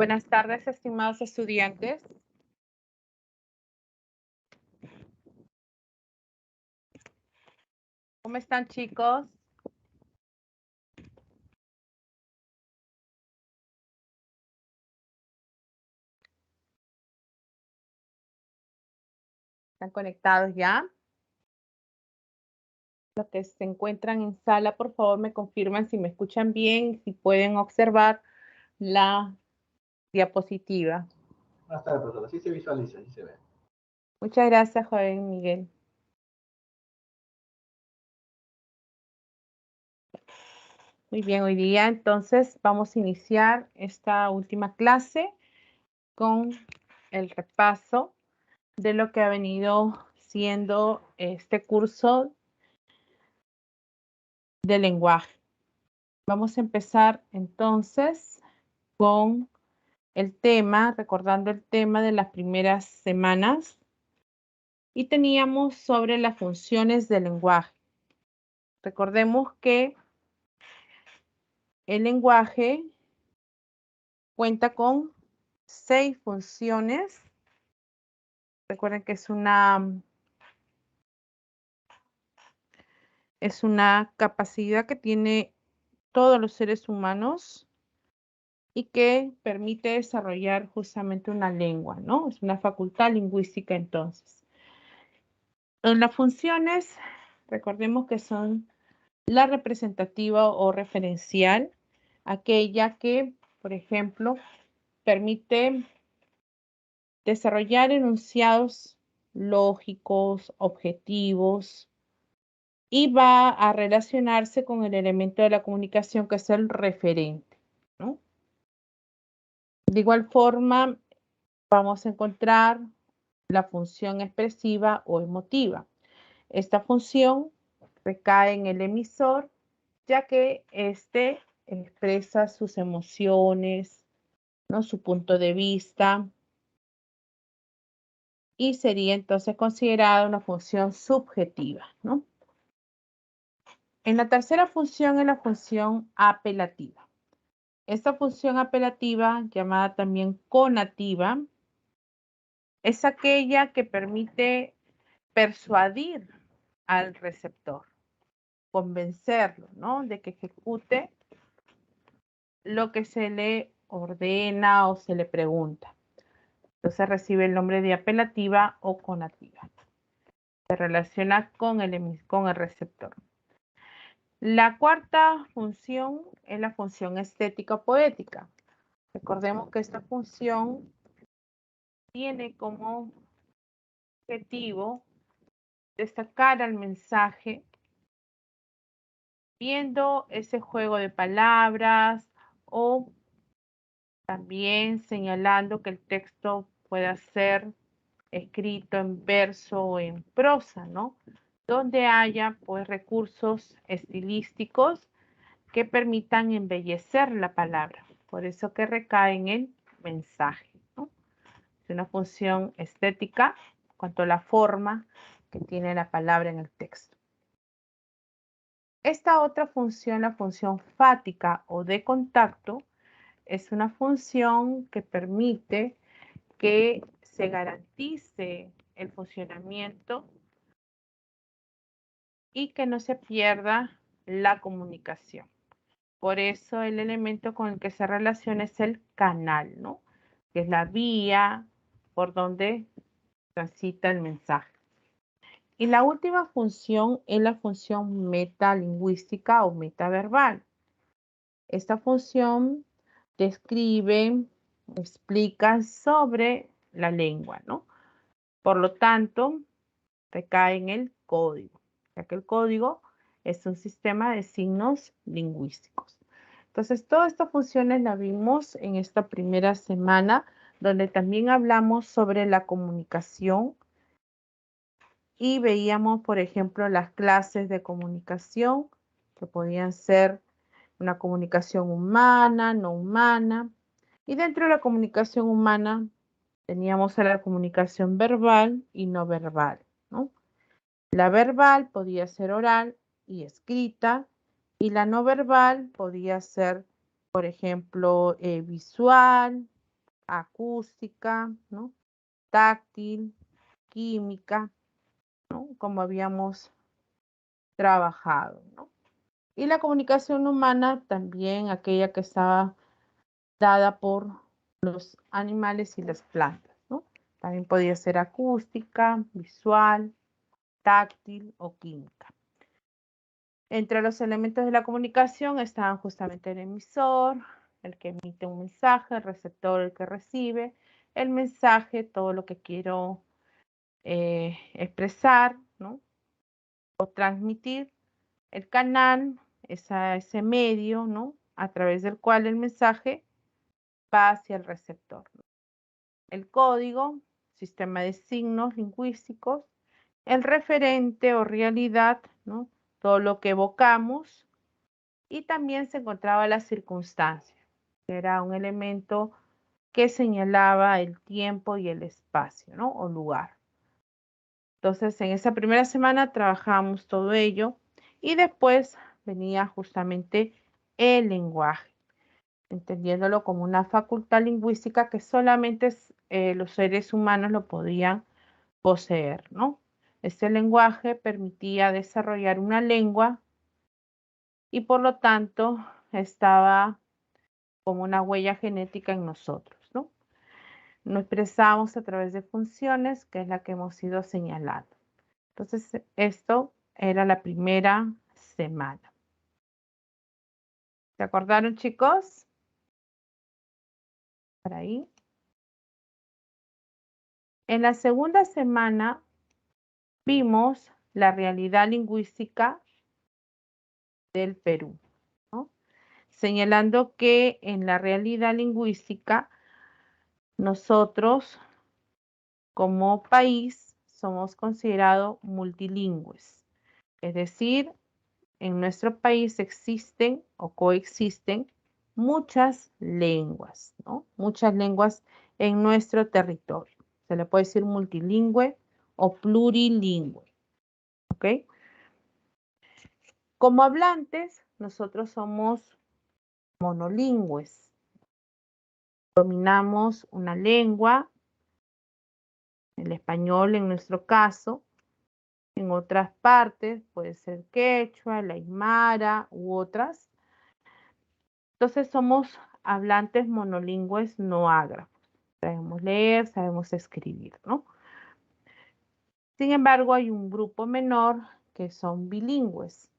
Buenas tardes, estimados estudiantes. ¿Cómo están, chicos? ¿Están conectados ya? Los que se encuentran en sala, por favor, me confirman si me escuchan bien, si pueden observar la diapositiva. Buenas tardes, profesora. Sí se visualiza, sí se ve. Muchas gracias, joven Miguel. Muy bien, hoy día entonces vamos a iniciar esta última clase con el repaso de lo que ha venido siendo este curso de lenguaje. Vamos a empezar entonces con el tema, recordando el tema de las primeras semanas, y teníamos sobre las funciones del lenguaje. Recordemos que el lenguaje cuenta con 6 funciones. Recuerden que es una capacidad que tiene todos los seres humanos y que permite desarrollar justamente una lengua, ¿no? Es una facultad lingüística entonces. En las funciones, recordemos que son la representativa o referencial, aquella que, por ejemplo, permite desarrollar enunciados lógicos, objetivos, y va a relacionarse con el elemento de la comunicación que es el referente, ¿no? De igual forma, vamos a encontrar la función expresiva o emotiva. Esta función recae en el emisor, ya que éste expresa sus emociones, ¿no? Su punto de vista, y sería entonces considerada una función subjetiva, ¿no? En la tercera función es la función apelativa. Esta función apelativa, llamada también conativa, es aquella que permite persuadir al receptor, convencerlo, ¿no? De que ejecute lo que se le ordena o se le pregunta. Entonces recibe el nombre de apelativa o conativa. Se relaciona con el receptor. La cuarta función es la función estética poética. Recordemos que esta función tiene como objetivo destacar al mensaje viendo ese juego de palabras o también señalando que el texto pueda ser escrito en verso o en prosa, ¿no? Donde haya pues recursos estilísticos que permitan embellecer la palabra. Por eso que recae en el mensaje, ¿no? Es una función estética en cuanto a la forma que tiene la palabra en el texto. Esta otra función, la función fática o de contacto, es una función que permite que se garantice el funcionamiento y que no se pierda la comunicación. Por eso el elemento con el que se relaciona es el canal, ¿no? Que es la vía por donde transita el mensaje. Y la última función es la función metalingüística o metaverbal. Esta función describe, explica sobre la lengua, ¿no? Por lo tanto, recae en el código, ya que el código es un sistema de signos lingüísticos. Entonces, todas estas funciones las vimos en esta primera semana, donde también hablamos sobre la comunicación y veíamos, por ejemplo, las clases de comunicación, que podían ser una comunicación humana, no humana. Y dentro de la comunicación humana teníamos a la comunicación verbal y no verbal, ¿no? La verbal podía ser oral y escrita, y la no verbal podía ser, por ejemplo, visual, acústica, ¿no? Táctil, química, ¿no? Como habíamos trabajado, ¿no? Y la comunicación humana también, aquella que estaba dada por los animales y las plantas, ¿no? También podía ser acústica, visual, táctil o química. Entre los elementos de la comunicación estaban justamente el emisor, el que emite un mensaje, el receptor, el que recibe el mensaje, todo lo que quiero expresar, ¿no? O transmitir, el canal, ese medio, ¿no? A través del cual el mensaje va hacia el receptor. El código, sistema de signos lingüísticos, el referente o realidad, ¿no? Todo lo que evocamos, y también se encontraba la circunstancia, que era un elemento que señalaba el tiempo y el espacio, ¿no? O lugar. Entonces, en esa primera semana trabajamos todo ello y después venía justamente el lenguaje, entendiéndolo como una facultad lingüística que solamente los seres humanos lo podían poseer, ¿no? Este lenguaje permitía desarrollar una lengua y por lo tanto estaba como una huella genética en nosotros, ¿no? Nos expresamos a través de funciones, que es la que hemos ido señalando. Entonces, esto era la primera semana. ¿Se acordaron, chicos? Por ahí. En la segunda semana vimos la realidad lingüística del Perú, ¿no? Señalando que en la realidad lingüística nosotros como país somos considerados multilingües, es decir, en nuestro país existen o coexisten muchas lenguas, ¿no? Muchas lenguas en nuestro territorio. Se le puede decir multilingüe o plurilingüe, ¿ok? Como hablantes, nosotros somos monolingües. Dominamos una lengua, el español en nuestro caso. En otras partes puede ser quechua, la aymara u otras. Entonces somos hablantes monolingües no ágrafos. Sabemos leer, sabemos escribir, ¿no? Sin embargo, hay un grupo menor que son bilingües.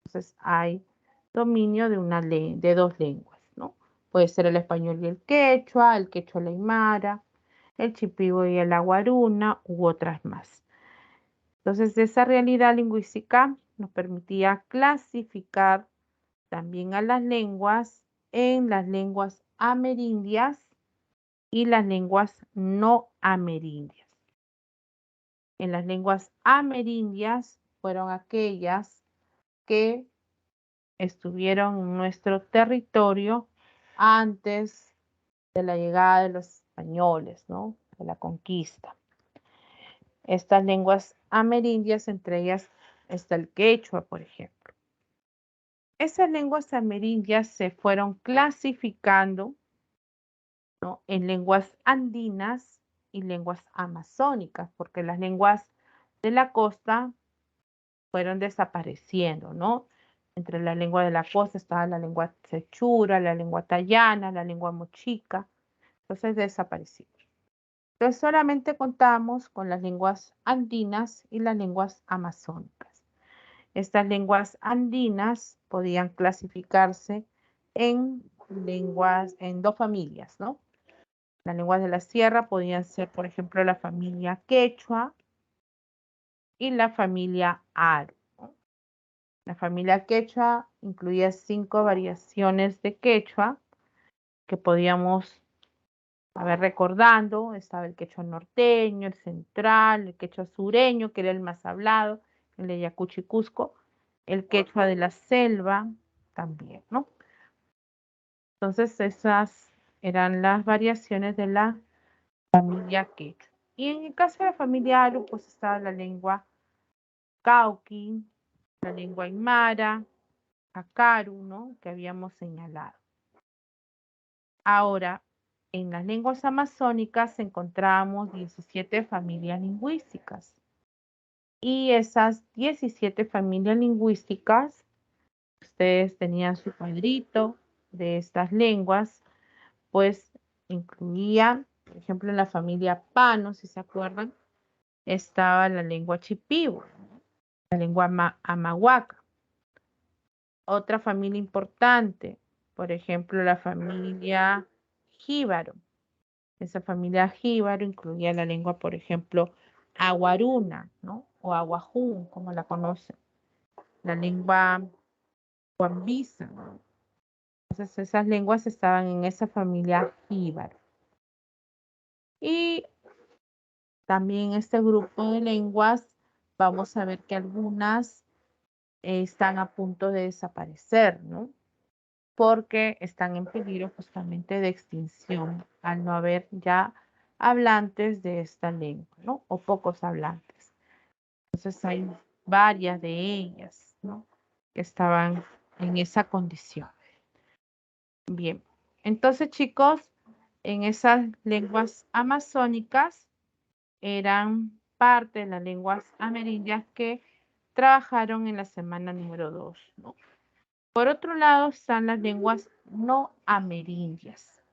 Entonces hay dominio de dos lenguas, ¿no? Puede ser el español y el quechua la aymara, el chipigüe y el aguaruna u otras más. Entonces, esa realidad lingüística nos permitía clasificar también a las lenguas en las lenguas amerindias y las lenguas no amerindias. En las lenguas amerindias fueron aquellas que estuvieron en nuestro territorio antes de la llegada de los españoles, ¿no? De la conquista. Estas lenguas amerindias, entre ellas está el quechua, por ejemplo. Esas lenguas amerindias se fueron clasificando, ¿no? En lenguas andinas y lenguas amazónicas, porque las lenguas de la costa fueron desapareciendo, ¿no? Entre la lengua de la costa estaba la lengua sechura, la lengua tayana, la lengua mochica, entonces desaparecieron. Entonces solamente contamos con las lenguas andinas y las lenguas amazónicas. Estas lenguas andinas podían clasificarse en lenguas, en dos familias, ¿no? Las lenguas de la sierra podían ser, por ejemplo, la familia quechua y la familia aru, ¿no? La familia quechua incluía 5 variaciones de quechua que podíamos ver recordando. Estaba el quechua norteño, el central, el quechua sureño, que era el más hablado, el de Ayacucho y Cusco, el quechua de la selva también, ¿no? Entonces esas eran las variaciones de la familia quechua. Y en el caso de la familia aru, pues estaba la lengua cauqui, la lengua aymara, acaru, ¿no? Que habíamos señalado. Ahora, en las lenguas amazónicas encontramos 17 familias lingüísticas. Y esas 17 familias lingüísticas, ustedes tenían su cuadrito de estas lenguas, pues incluía, por ejemplo, en la familia Pano, si se acuerdan, estaba la lengua Chipibo, la lengua Amahuaca. Otra familia importante, por ejemplo, la familia Jíbaro. Esa familia Jíbaro incluía la lengua, por ejemplo, Aguaruna, ¿no? O Aguajún, como la conocen. La lengua Guambisa, ¿no? Entonces, esas lenguas estaban en esa familia Jíbaro. Y también este grupo de lenguas, vamos a ver que algunas están a punto de desaparecer, ¿no? Porque están en peligro justamente de extinción al no haber ya hablantes de esta lengua, ¿no? O pocos hablantes. Entonces hay varias de ellas, ¿no? Que estaban en esa condición. Bien, entonces chicos, en esas lenguas amazónicas eran parte de las lenguas amerindias que trabajaron en la semana número 2, ¿no? Por otro lado están las lenguas no amerindias.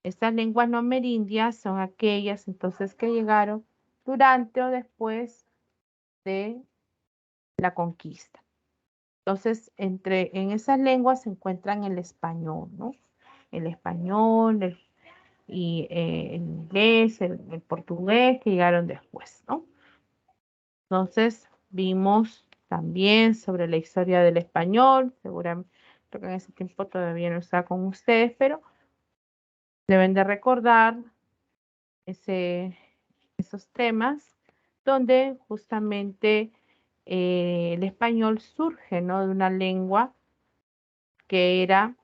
Estas lenguas no amerindias son aquellas entonces que llegaron durante o después de la conquista. Entonces, en esas lenguas se encuentran el español, ¿no? El español y el inglés, el portugués que llegaron después, ¿no? Entonces, vimos también sobre la historia del español, seguramente creo que en ese tiempo todavía no está con ustedes, pero deben de recordar esos temas donde justamente el español surge, ¿no? De una lengua que era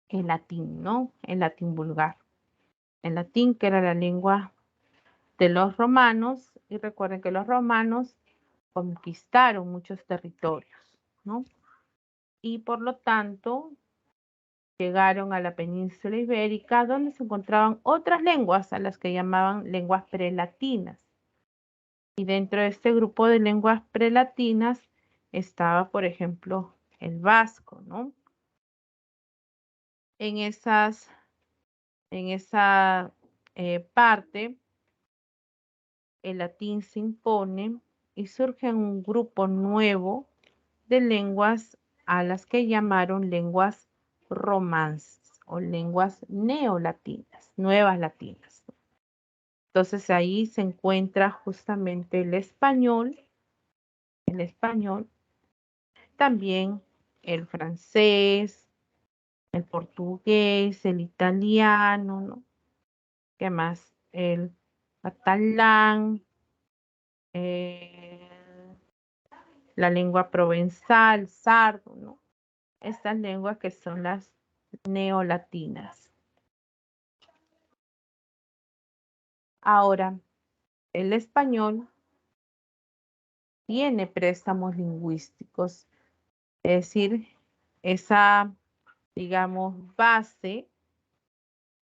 el latín, ¿no? El latín vulgar. El latín, que era la lengua de los romanos, y recuerden que los romanos conquistaron muchos territorios, ¿no? Y por lo tanto llegaron a la península ibérica, donde se encontraban otras lenguas a las que llamaban lenguas prelatinas. Y dentro de este grupo de lenguas prelatinas estaba, por ejemplo, el vasco, ¿no? En esa parte, el latín se impone y surge un grupo nuevo de lenguas a las que llamaron lenguas romances o lenguas neolatinas, nuevas latinas. Entonces ahí se encuentra justamente el español, también el francés, el portugués, el italiano, ¿no? ¿Qué más? El catalán, eh, la lengua provenzal, sardo, ¿no? Estas lenguas que son las neolatinas. Ahora, el español tiene préstamos lingüísticos, es decir, esa, digamos, base,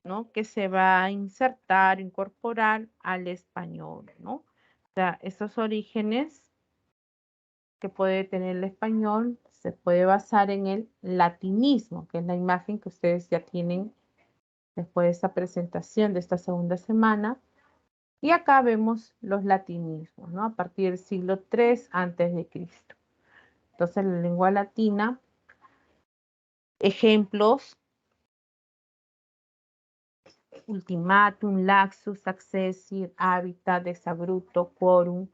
¿no? Que se va a insertar, incorporar al español, ¿no? O sea, esos orígenes que puede tener el español se puede basar en el latinismo, que es la imagen que ustedes ya tienen después de esta presentación de esta segunda semana. Y acá vemos los latinismos, ¿no? A partir del siglo III antes de Cristo. Entonces, la lengua latina, ejemplos: ultimatum, laxus, accessir, habitat, desabruto, quorum,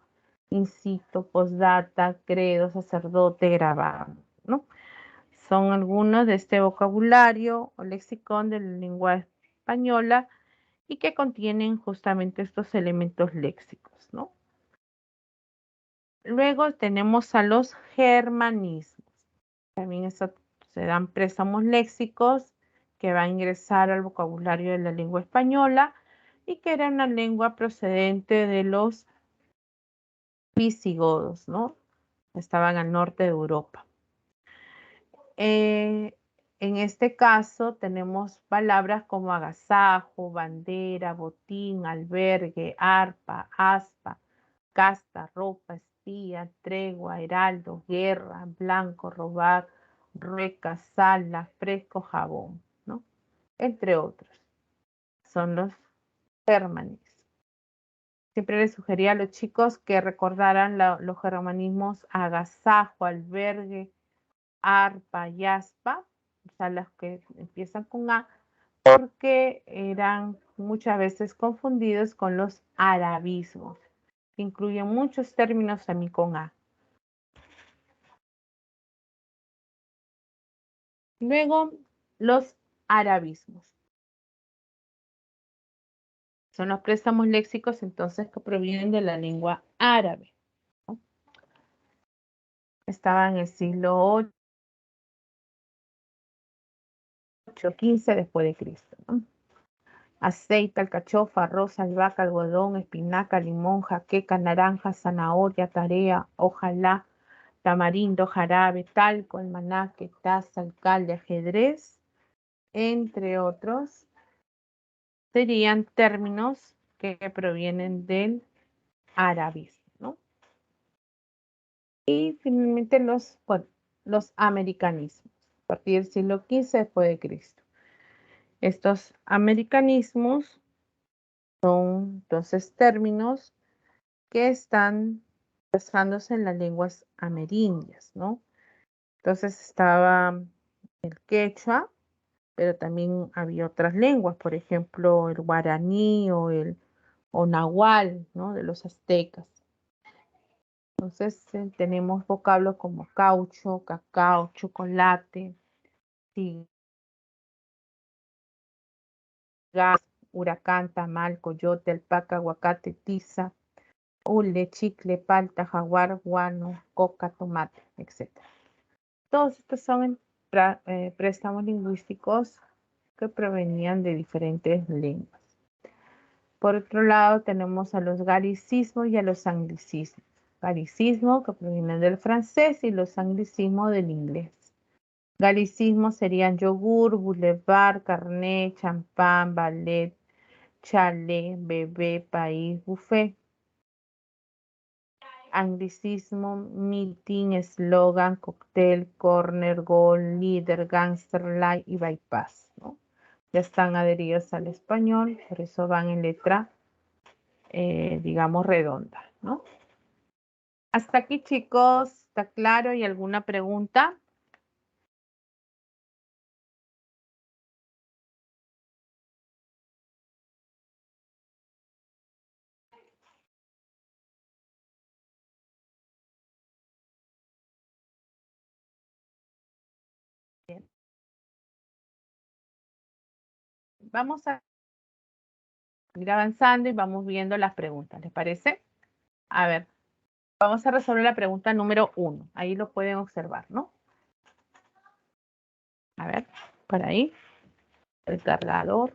incito, postdata, credo, sacerdote, grabado, ¿no? Son algunos de este vocabulario o lexicón de la lengua española y que contienen justamente estos elementos léxicos, ¿no? Luego tenemos a los germanismos. También eso, se dan préstamos léxicos que va a ingresar al vocabulario de la lengua española y que era una lengua procedente de los visigodos, ¿no? Estaban al norte de Europa. En este caso tenemos palabras como agasajo, bandera, botín, albergue, arpa, aspa, casta, ropa, espía, tregua, heraldo, guerra, blanco, robar, rueca, sala, fresco, jabón, ¿no? Entre otros. Son los germanismos. Siempre les sugería a los chicos que recordaran los germanismos agasajo, albergue, arpa y aspa, o sea, las que empiezan con A, porque eran muchas veces confundidos con los arabismos, que incluyen muchos términos también con A. Luego, los arabismos. Son los préstamos léxicos entonces que provienen de la lengua árabe, ¿no? Estaban en el siglo 8, 15 después de Cristo, ¿no? Aceite, alcachofa, arroz, albahaca, algodón, espinaca, limón, jaqueca, naranja, zanahoria, tarea, ojalá, tamarindo, jarabe, talco, almanaque, taza, alcalde, ajedrez, entre otros, serían términos que provienen del arabismo, ¿no? Y finalmente los americanismos, a partir del siglo XV después de Cristo. Estos americanismos son entonces términos que están basándose en las lenguas amerindias, ¿no? Entonces estaba el quechua, pero también había otras lenguas, por ejemplo, el guaraní o nahual, ¿no? De los aztecas. Entonces tenemos vocablos como caucho, cacao, chocolate, gas, huracán, tamal, coyote, alpaca, aguacate, tiza, hule, chicle, palta, jaguar, guano, coca, tomate, etc. Todos estos son préstamos lingüísticos que provenían de diferentes lenguas. Por otro lado, tenemos a los galicismos y a los anglicismos. Galicismo que provienen del francés y los anglicismos del inglés. Galicismos serían yogur, boulevard, carnet, champán, ballet, chalet, bebé, país, buffet. Anglicismo, meeting, eslogan, cóctel, corner, gol, líder, gangster, light y bypass, ¿no? Ya están adheridos al español, por eso van en letra, digamos, redonda, ¿no? Hasta aquí, chicos, ¿está claro? ¿Y alguna pregunta? Bien. Vamos a ir avanzando y vamos viendo las preguntas, ¿les parece? A ver, vamos a resolver la pregunta número 1. Ahí lo pueden observar, ¿no? A ver, por ahí, el cargador.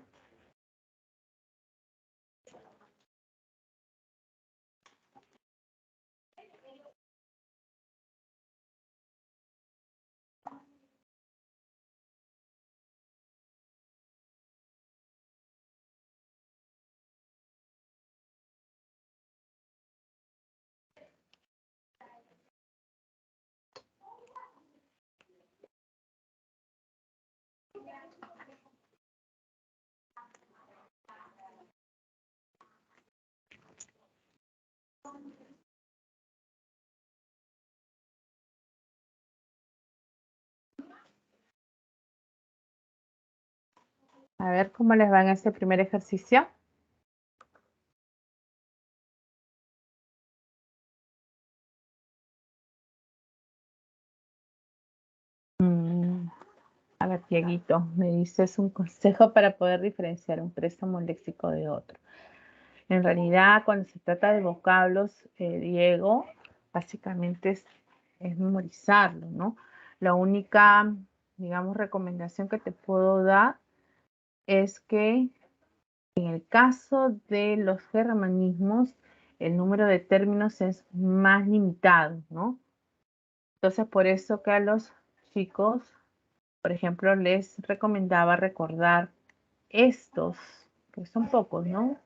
A ver cómo les va en este primer ejercicio. A ver, Dieguito, me dices un consejo para poder diferenciar un préstamo léxico de otro. En realidad, cuando se trata de vocablos, Diego, básicamente es memorizarlo, ¿no? La única, digamos, recomendación que te puedo dar es que en el caso de los germanismos, el número de términos es más limitado, ¿no? Entonces, por eso que a los chicos por ejemplo, les recomendaba recordar estos, que son pocos, ¿no?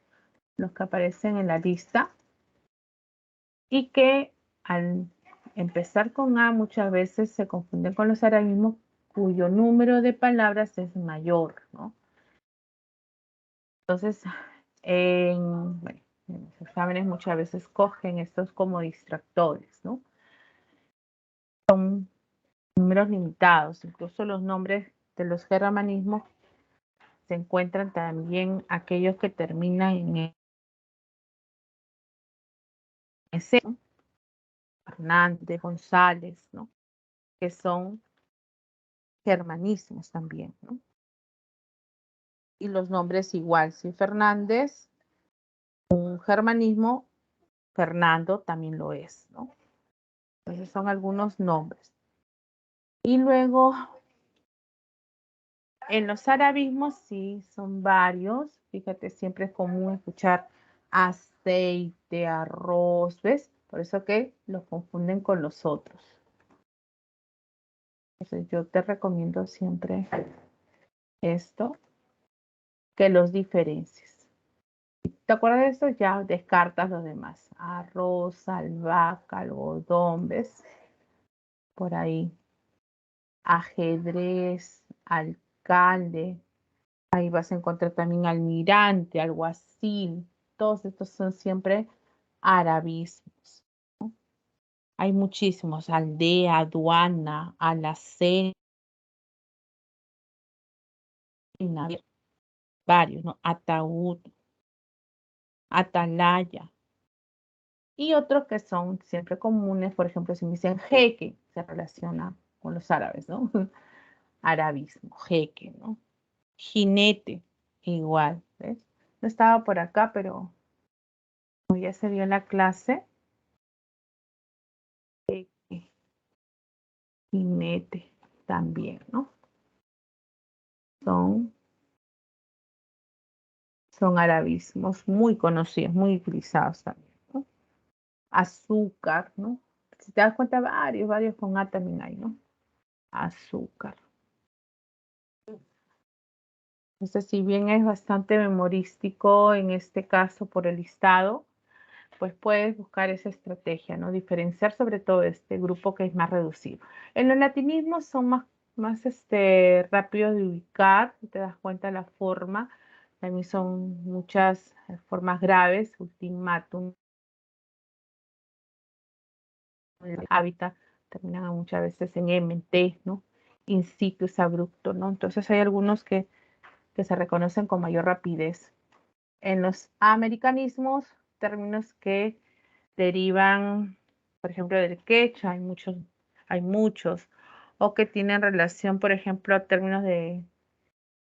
Los que aparecen en la lista y que al empezar con A muchas veces se confunden con los arabismos cuyo número de palabras es mayor, ¿no? Entonces, bueno, en los exámenes muchas veces cogen estos como distractores, ¿no? Son números limitados, incluso los nombres de los germanismos se encuentran también aquellos que terminan en ese, ¿no? Hernández, González, ¿no? Que son germanismos también, ¿no? Y los nombres igual, si Fernández, un germanismo, Fernando también lo es, ¿no? Entonces son algunos nombres. Y luego, en los arabismos sí son varios. Fíjate, siempre es común escuchar aceite, arroz, ¿ves? Por eso que los confunden con los otros. Entonces yo te recomiendo siempre esto, que los diferencies. ¿Te acuerdas de esto? Ya descartas los demás. Arroz, albahaca, algodón, ¿ves? Por ahí. Ajedrez, alcalde. Ahí vas a encontrar también almirante, alguacil. Todos estos son siempre arabismos. Hay muchísimos. Aldea, aduana, alacena, varios, ¿no? Ataúd, atalaya. Y otros que son siempre comunes, por ejemplo, si me dicen jeque, se relaciona con los árabes, ¿no? Arabismo, jeque, ¿no? Jinete, igual, ¿ves? No estaba por acá, pero como ya se vio en la clase, jeque, jinete también, ¿no? Son, son arabismos muy conocidos, muy utilizados también, ¿no? Azúcar, ¿no? Si te das cuenta, varios con A también hay, ¿no? Azúcar. Entonces, si bien es bastante memorístico en este caso por el listado, pues puedes buscar esa estrategia, ¿no? Diferenciar sobre todo este grupo que es más reducido. En los latinismos son más rápidos de ubicar, si te das cuenta de la forma. También son muchas formas graves, ultimátum, hábitat, terminan muchas veces en MT, ¿no? Incitus abrupto, ¿no? Entonces hay algunos que se reconocen con mayor rapidez. En los americanismos, términos que derivan, por ejemplo, del quechua, hay muchos, o que tienen relación, por ejemplo, a términos de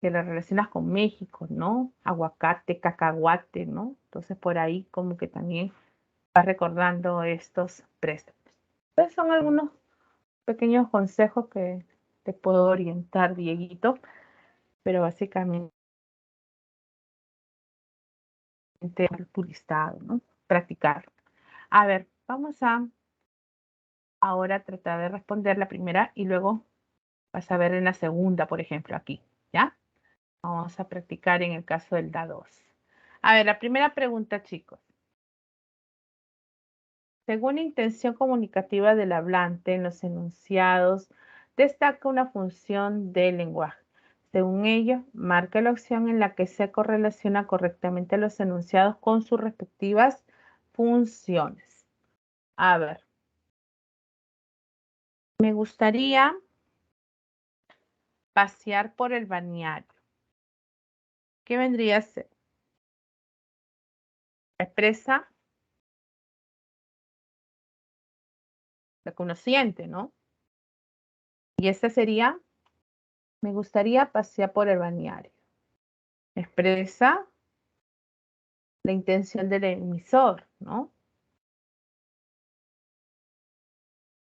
las relaciones con México, ¿no? Aguacate, cacahuate, ¿no? Entonces por ahí como que también vas recordando estos préstamos. Entonces son algunos pequeños consejos que te puedo orientar, Dieguito, pero básicamente tu listado, ¿no? Practicar. A ver, vamos a ahora tratar de responder la primera y luego vas a ver en la segunda, por ejemplo, aquí, ¿ya? Vamos a practicar en el caso del DA2. A ver, la primera pregunta, chicos. Según la intención comunicativa del hablante en los enunciados, destaca una función del lenguaje. Según ello, marca la opción en la que se correlaciona correctamente los enunciados con sus respectivas funciones. A ver, me gustaría pasear por el balneario. ¿Qué vendría a ser? Expresa lo que uno siente, ¿no? Y esta sería, me gustaría pasear por el balneario. Expresa la intención del emisor, ¿no?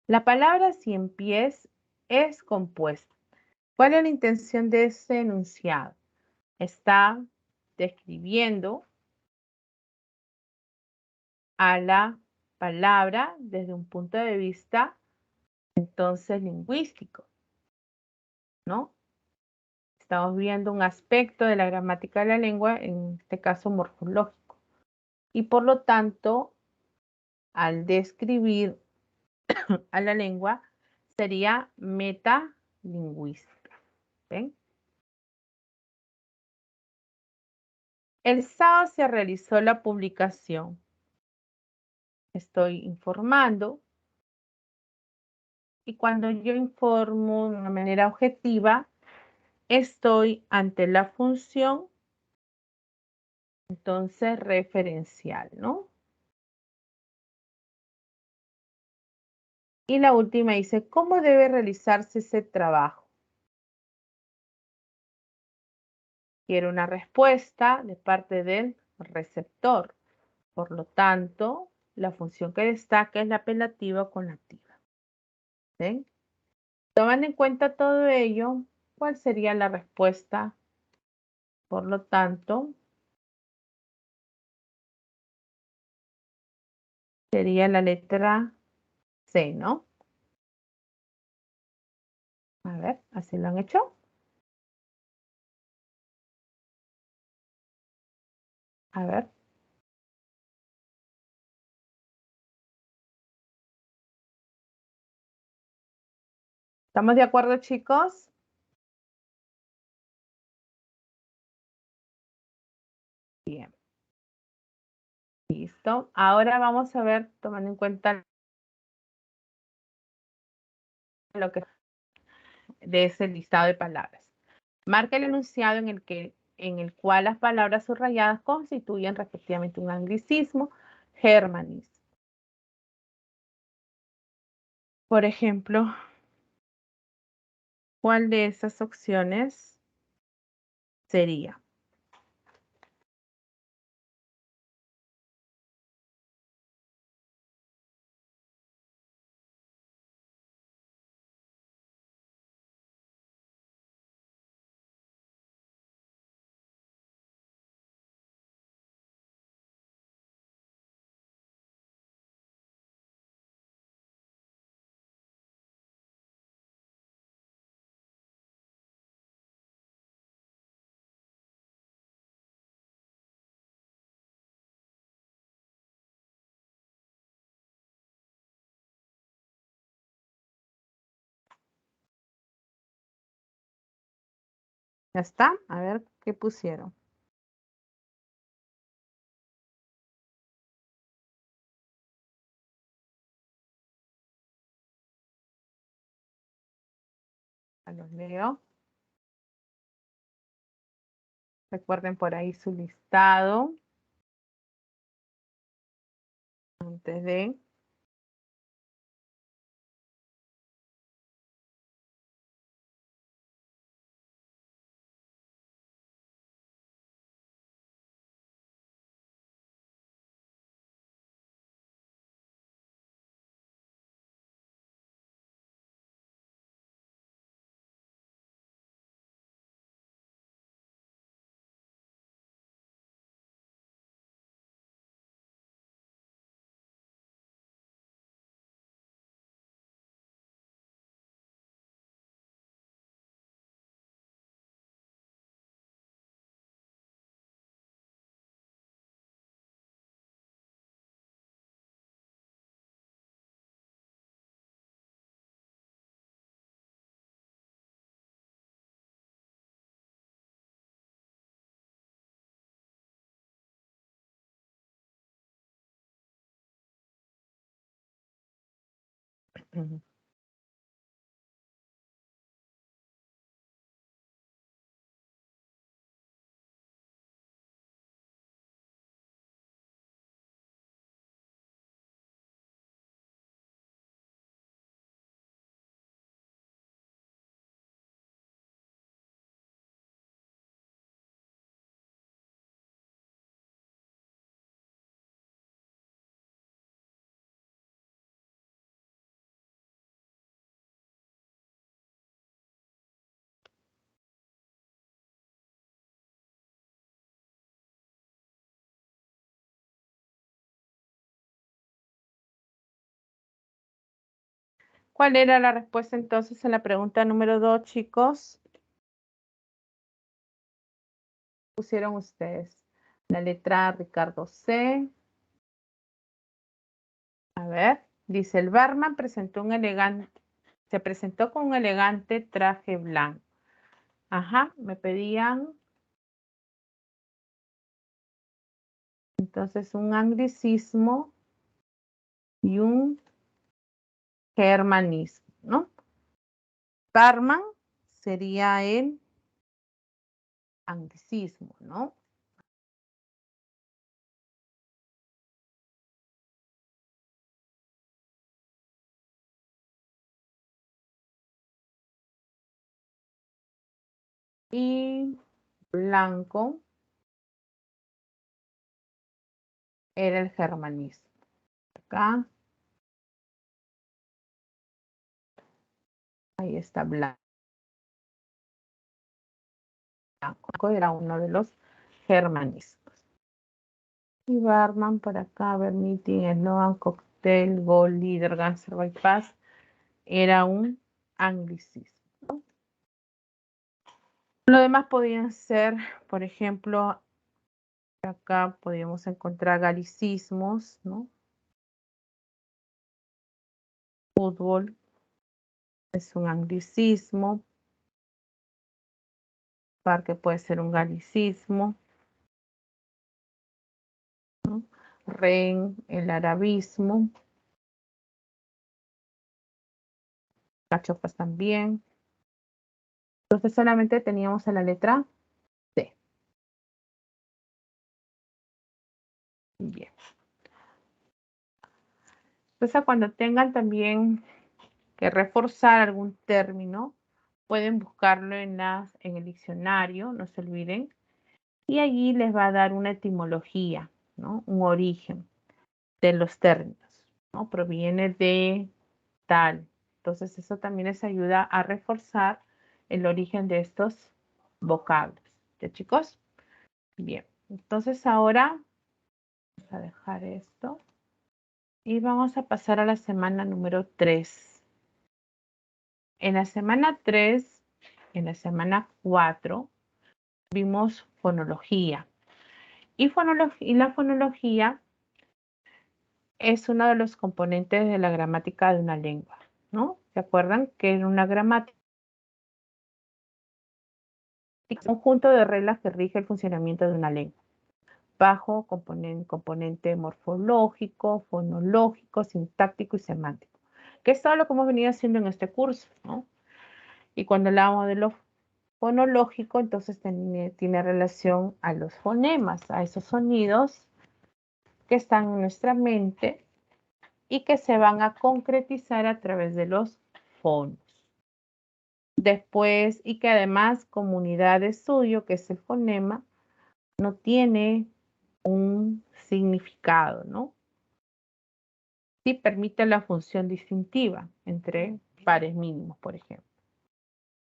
La palabra cien pies es compuesta. ¿Cuál es la intención de este enunciado? Está describiendo a la palabra desde un punto de vista entonces lingüístico, ¿no? Estamos viendo un aspecto de la gramática de la lengua, en este caso morfológico. Y por lo tanto, al describir a la lengua, sería metalingüística. ¿Ven? El sábado se realizó la publicación. Estoy informando. Y cuando yo informo de una manera objetiva, estoy ante la función, entonces, referencial, ¿no? Y la última dice, ¿cómo debe realizarse ese trabajo? Quiero una respuesta de parte del receptor. Por lo tanto, la función que destaca es la apelativa con la activa. ¿Ven? Tomando en cuenta todo ello, ¿cuál sería la respuesta? Por lo tanto, sería la letra C, ¿no? A ver, ¿así lo han hecho? A ver. ¿Estamos de acuerdo, chicos? Bien. Listo. Ahora vamos a ver, tomando en cuenta lo que de ese listado de palabras. Marca el enunciado en el cual las palabras subrayadas constituyen respectivamente un anglicismo, germanismo. Por ejemplo, ¿cuál de esas opciones sería? ¿Ya está? A ver qué pusieron. Los leo. Recuerden por ahí su listado antes de. ¿Cuál era la respuesta entonces en la pregunta número 2, chicos? pusieron ustedes? La letra A, Ricardo C. A ver, dice el barman se presentó con un elegante traje blanco. Ajá, me pedían entonces un anglicismo y un germanismo, ¿no? Barman sería el anglicismo, ¿no? Y blanco era el germanismo. Acá, ahí está blanco. Era uno de los germanismos. Y barman por acá, ver, meeting, eslogan, cóctel, gol, líder, Ganser bypass, era un anglicismo, ¿no? Lo demás podían ser, por ejemplo, acá podíamos encontrar galicismos, ¿no? Fútbol es un anglicismo, parque puede ser un galicismo, ¿no? Ren, el arabismo, cachopas también. Entonces solamente teníamos a la letra C. Bien. Entonces cuando tengan también que reforzar algún término, pueden buscarlo en el diccionario, no se olviden, y allí les va a dar una etimología, ¿no? Un origen de los términos, ¿no? Proviene de tal. Entonces eso también les ayuda a reforzar el origen de estos vocablos. ¿Ya, chicos? Bien, entonces ahora vamos a dejar esto y vamos a pasar a la semana número 3. En la semana 3, en la semana 4, vimos fonología. Y la fonología es uno de los componentes de la gramática de una lengua, ¿no? ¿Se acuerdan que en una gramática es un conjunto de reglas que rige el funcionamiento de una lengua? Bajo componente morfológico, fonológico, sintáctico y semántico, que es todo lo que hemos venido haciendo en este curso, ¿no? Y cuando hablamos de lo fonológico, entonces tiene relación a los fonemas, a esos sonidos que están en nuestra mente y que se van a concretizar a través de los fonos. Después, y que además como unidad de estudio, que es el fonema, no tiene un significado, ¿no? Sí permite la función distintiva entre pares mínimos, por ejemplo.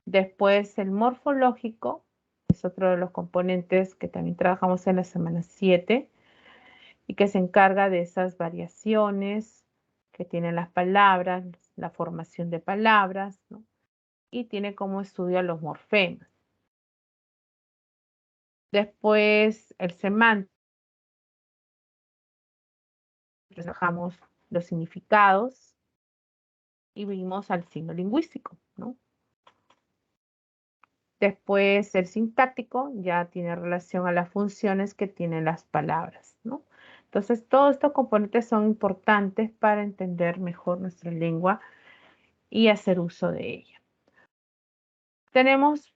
Después, el morfológico es otro de los componentes que también trabajamos en la semana 7 y que se encarga de esas variaciones que tienen las palabras, la formación de palabras, ¿no? Y tiene como estudio a los morfemas. Después, el semántico, trabajamos los significados y vimos al signo lingüístico, ¿no? Después, el sintáctico ya tiene relación a las funciones que tienen las palabras, ¿no? Entonces, todos estos componentes son importantes para entender mejor nuestra lengua y hacer uso de ella. Tenemos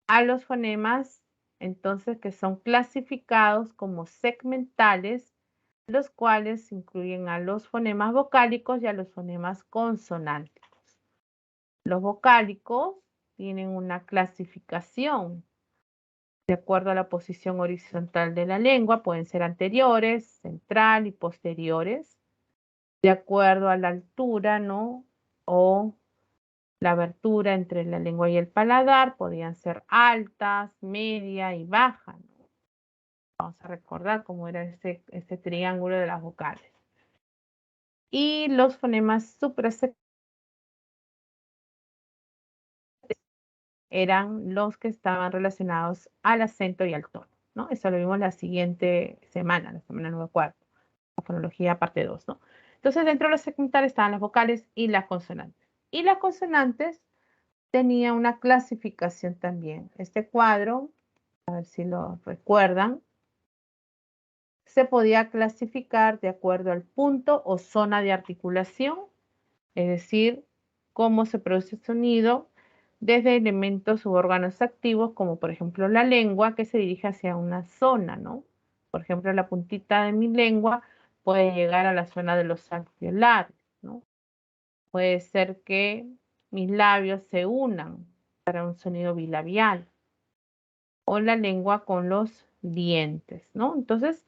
a los fonemas, entonces, que son clasificados como segmentales, los cuales incluyen a los fonemas vocálicos y a los fonemas consonánticos. Los vocálicos tienen una clasificación de acuerdo a la posición horizontal de la lengua, pueden ser anteriores, central y posteriores, de acuerdo a la altura, ¿no? O la abertura entre la lengua y el paladar, podían ser altas, media y baja, ¿no? Vamos a recordar cómo era ese triángulo de las vocales. Y los fonemas suprasegmentales eran los que estaban relacionados al acento y al tono. ¿no? Eso lo vimos la siguiente semana, la semana número 4, la fonología parte 2, ¿no? Entonces, dentro de los segmentales estaban las vocales y las consonantes. Y las consonantes tenía una clasificación también. Este cuadro, a ver si lo recuerdan, se podía clasificar de acuerdo al punto o zona de articulación, es decir, cómo se produce el sonido desde elementos u órganos activos, como por ejemplo la lengua, que se dirige hacia una zona, ¿no? Por ejemplo, la puntita de mi lengua puede llegar a la zona de los alveolares, ¿no? Puede ser que mis labios se unan para un sonido bilabial o la lengua con los dientes, ¿no? Entonces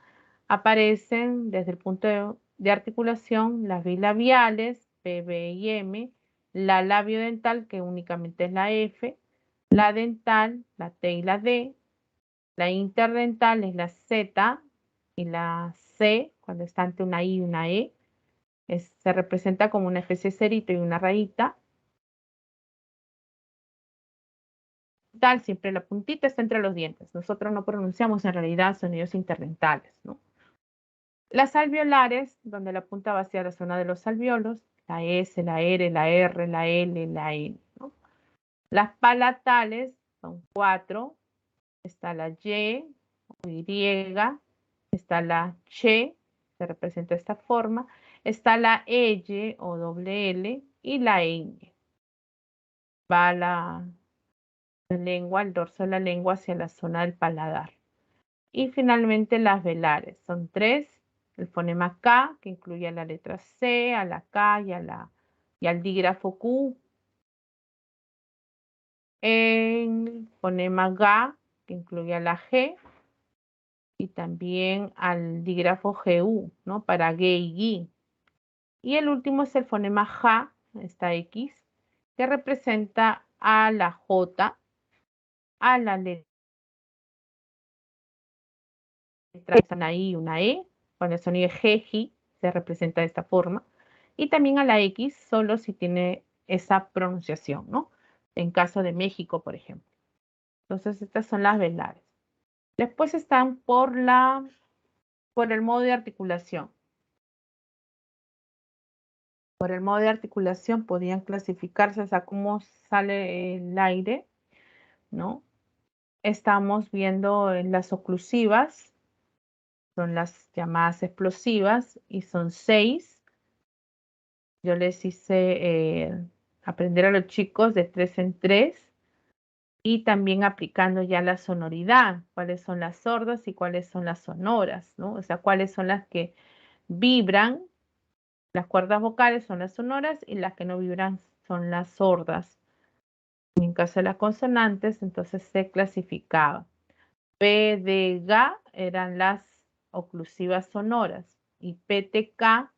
aparecen desde el punto de articulación las bilabiales, P, B y M, la labiodental, que únicamente es la F, la dental, la T y la D, la interdental es la Z y la C, cuando está ante una I y una E, se representa como una especie de cerito y una rayita. Tal, siempre la puntita está entre los dientes. Nosotros no pronunciamos en realidad sonidos interdentales, ¿no? Las alveolares, donde la punta va hacia la zona de los alveolos, la S, la R, la R, la L, la N, ¿no? Las palatales son 4. Está la Y o Y, está la Che, se representa de esta forma, está la L o doble L y la ñ. Va la lengua, el dorso de la lengua hacia la zona del paladar. Y finalmente las velares, son 3. El fonema K, que incluye a la letra C, a la K y al dígrafo Q. El fonema GA, que incluye a la G y también al dígrafo GU, ¿no? Para G y GI. Y el último es el fonema JA, esta X, que representa a la J, a la letra, una I y una E, cuando el sonido es G, se representa de esta forma, y también a la X, solo si tiene esa pronunciación, ¿no? En caso de México, por ejemplo. Entonces, estas son las velares. Después están por el modo de articulación. Por el modo de articulación podían clasificarse, o sea, cómo sale el aire, ¿no? Estamos viendo en las oclusivas, son las llamadas explosivas, y son 6. Yo les hice aprender a los chicos de 3 en 3 y también aplicando ya la sonoridad, cuáles son las sordas y cuáles son las sonoras, ¿no? O sea, cuáles son las que vibran, las cuerdas vocales son las sonoras y las que no vibran son las sordas. En caso de las consonantes, entonces se clasificaba. P, D, G eran las oclusivas sonoras y P, T, K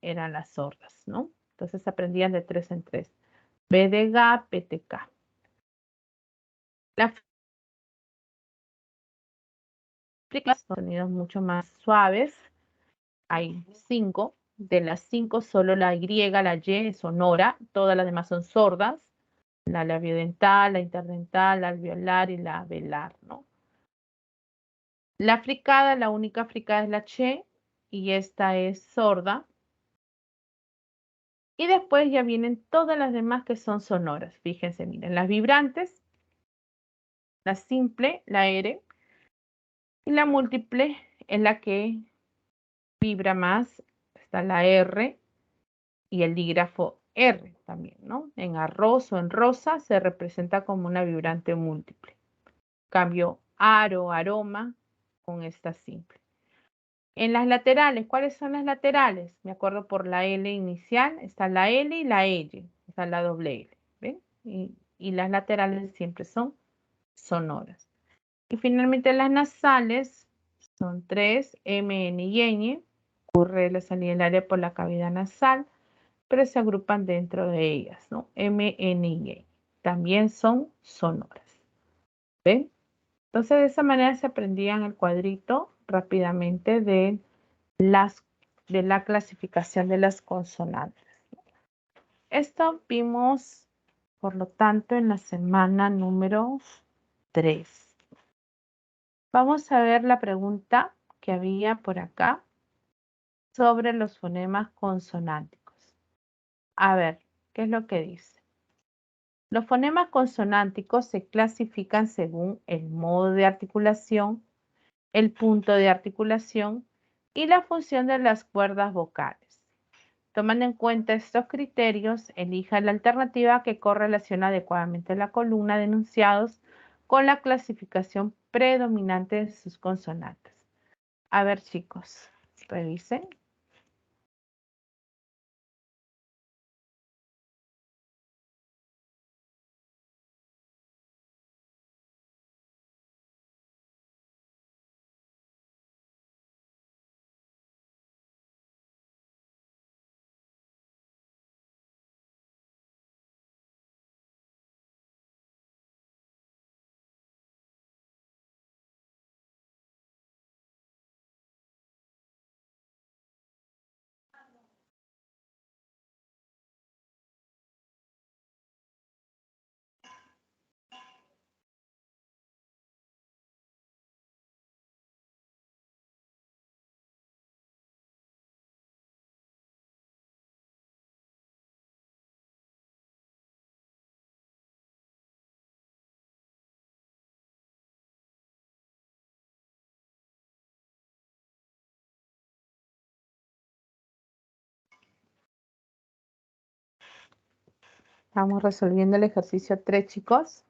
eran las sordas, ¿no? Entonces aprendían de 3 en 3. B de G, P, T, K. Las fricas son sonidos mucho más suaves. Hay 5. De las 5, solo la Y, la Y es sonora. Todas las demás son sordas. La labiodental, la interdental, la alveolar y la velar, ¿no? La fricada, la única fricada es la che y esta es sorda. Y después ya vienen todas las demás que son sonoras. Fíjense, miren, las vibrantes, la simple, la R, y la múltiple es la que vibra más. Está la R y el dígrafo R también, ¿no? En arroz o en rosa se representa como una vibrante múltiple. Cambio aro, aroma con esta simple. En las laterales, ¿cuáles son las laterales? Me acuerdo por la L inicial, está la L y la L, está la doble L, ¿ven? Y las laterales siempre son sonoras. Y finalmente las nasales son 3, M, N y Ñ. Ocurre la salida del aire por la cavidad nasal, pero se agrupan dentro de ellas, ¿no? M, N y Ñ. También son sonoras, ¿ven? Entonces de esa manera se aprendían el cuadrito rápidamente de la clasificación de las consonantes. Esto vimos, por lo tanto, en la semana número 3. Vamos a ver la pregunta que había por acá sobre los fonemas consonánticos. A ver, ¿qué es lo que dice? Los fonemas consonánticos se clasifican según el modo de articulación, el punto de articulación y la función de las cuerdas vocales. Tomando en cuenta estos criterios, elija la alternativa que correlaciona adecuadamente la columna de enunciados con la clasificación predominante de sus consonantes. A ver, chicos, revisen. Estamos resolviendo el ejercicio 3, chicos.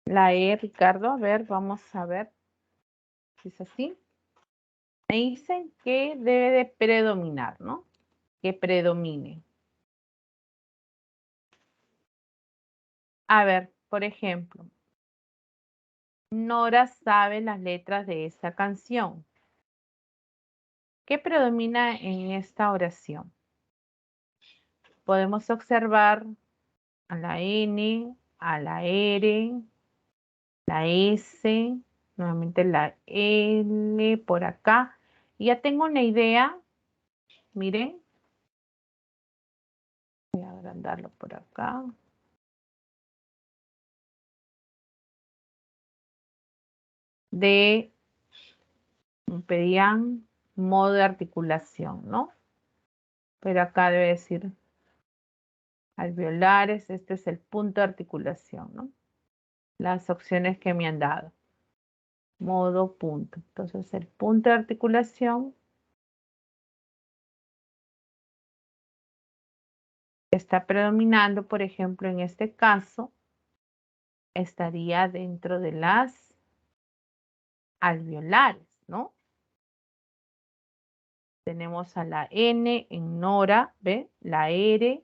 La E, Ricardo, a ver, vamos a ver si es así. Me dicen que debe de predominar, ¿no? Que predomine. A ver, por ejemplo, Nora sabe las letras de esta canción. ¿Qué predomina en esta oración? Podemos observar a la N, a la R, la S, nuevamente la L por acá. Y ya tengo una idea, miren, voy a agrandarlo por acá. De, me pedían modo de articulación, ¿no? Pero acá debe decir alveolares, este es el punto de articulación, ¿no? Las opciones que me han dado. Modo punto. Entonces el punto de articulación está predominando, por ejemplo, en este caso, estaría dentro de las alveolares, ¿no? Tenemos a la N en Nora, ¿ve? La R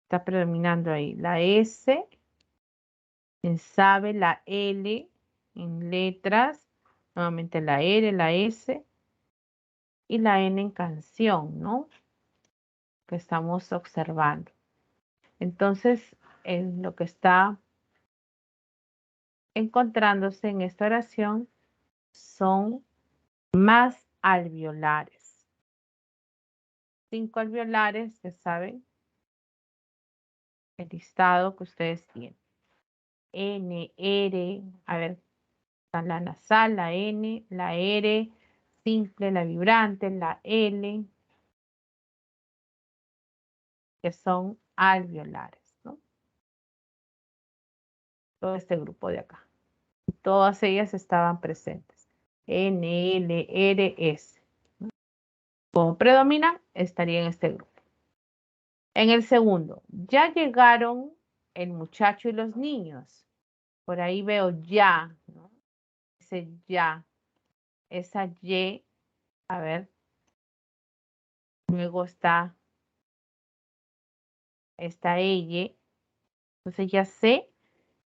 está predominando ahí. La S en sabe, la L en letras, nuevamente la R, la S y la N en canción, ¿no? Que estamos observando. Entonces, lo que está encontrándose en esta oración son más alveolares. 5 alveolares, ya saben, el listado que ustedes tienen. N, R, a ver, está la nasal, la N, la R, simple, la vibrante, la L, que son alveolares, ¿no? Todo este grupo de acá. Todas ellas estaban presentes. N, L, R, S. ¿No? Como predominan, estaría en este grupo. En el segundo, ya llegaron el muchacho y los niños. Por ahí veo ya, ¿no? Ese ya, esa Y, a ver, luego está esta ella. Entonces ya sé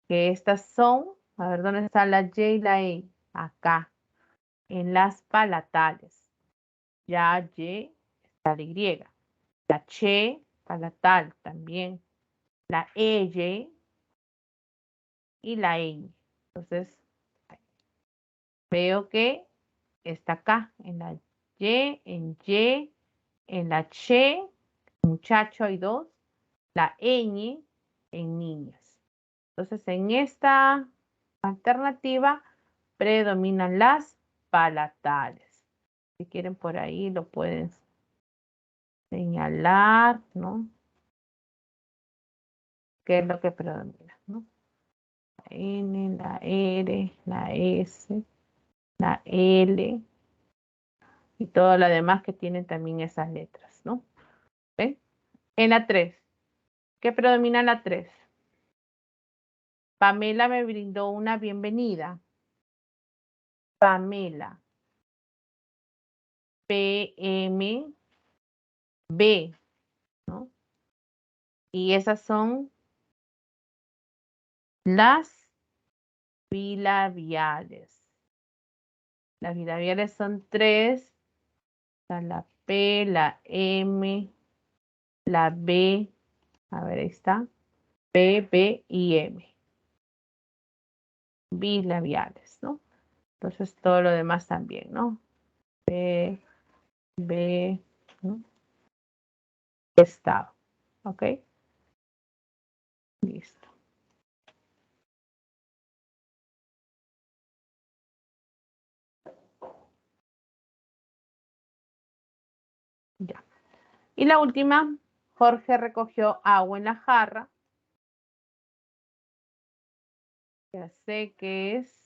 que estas son, a ver, ¿dónde está la Y y la E? Acá, en las palatales. Ya Y está la Y. La Che, palatal también. La EY y la ñ. Entonces, veo que está acá, en la Y, en la Che, muchacho hay 2, la ñ en niñas. Entonces, en esta alternativa predominan las palatales. Si quieren por ahí lo pueden señalar, ¿no? ¿Qué es lo que predomina, ¿no? La N, la R, la S, la L y todo lo demás que tienen también esas letras, ¿no? ¿Ven? En la 3, ¿qué predomina en la 3? Pamela me brindó una bienvenida. Pamela. PMB, ¿no? Y esas son las bilabiales. Las bilabiales son 3. Está la P, la M, la B. A ver, ahí está. P, B y M. Bilabiales, ¿no? Entonces todo lo demás también, ¿no? P, B, ¿no? Estado. ¿Ok? Listo. Ya. Y la última, Jorge recogió agua en la jarra. Ya sé que es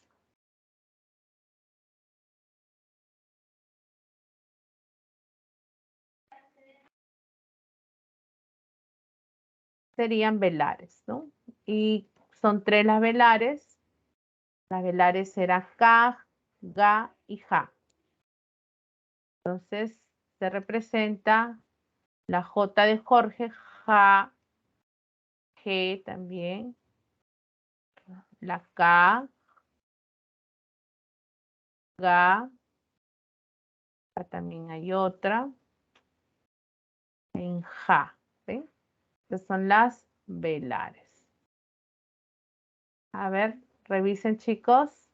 serían velares, ¿no? Y son 3 las velares. Las velares serán K, Ga y Ja. Entonces se representa la J de Jorge, Ja, G también, la K, Ga, acá también hay otra, en Ja, ¿ven? Estas son las velares. A ver, revisen chicos.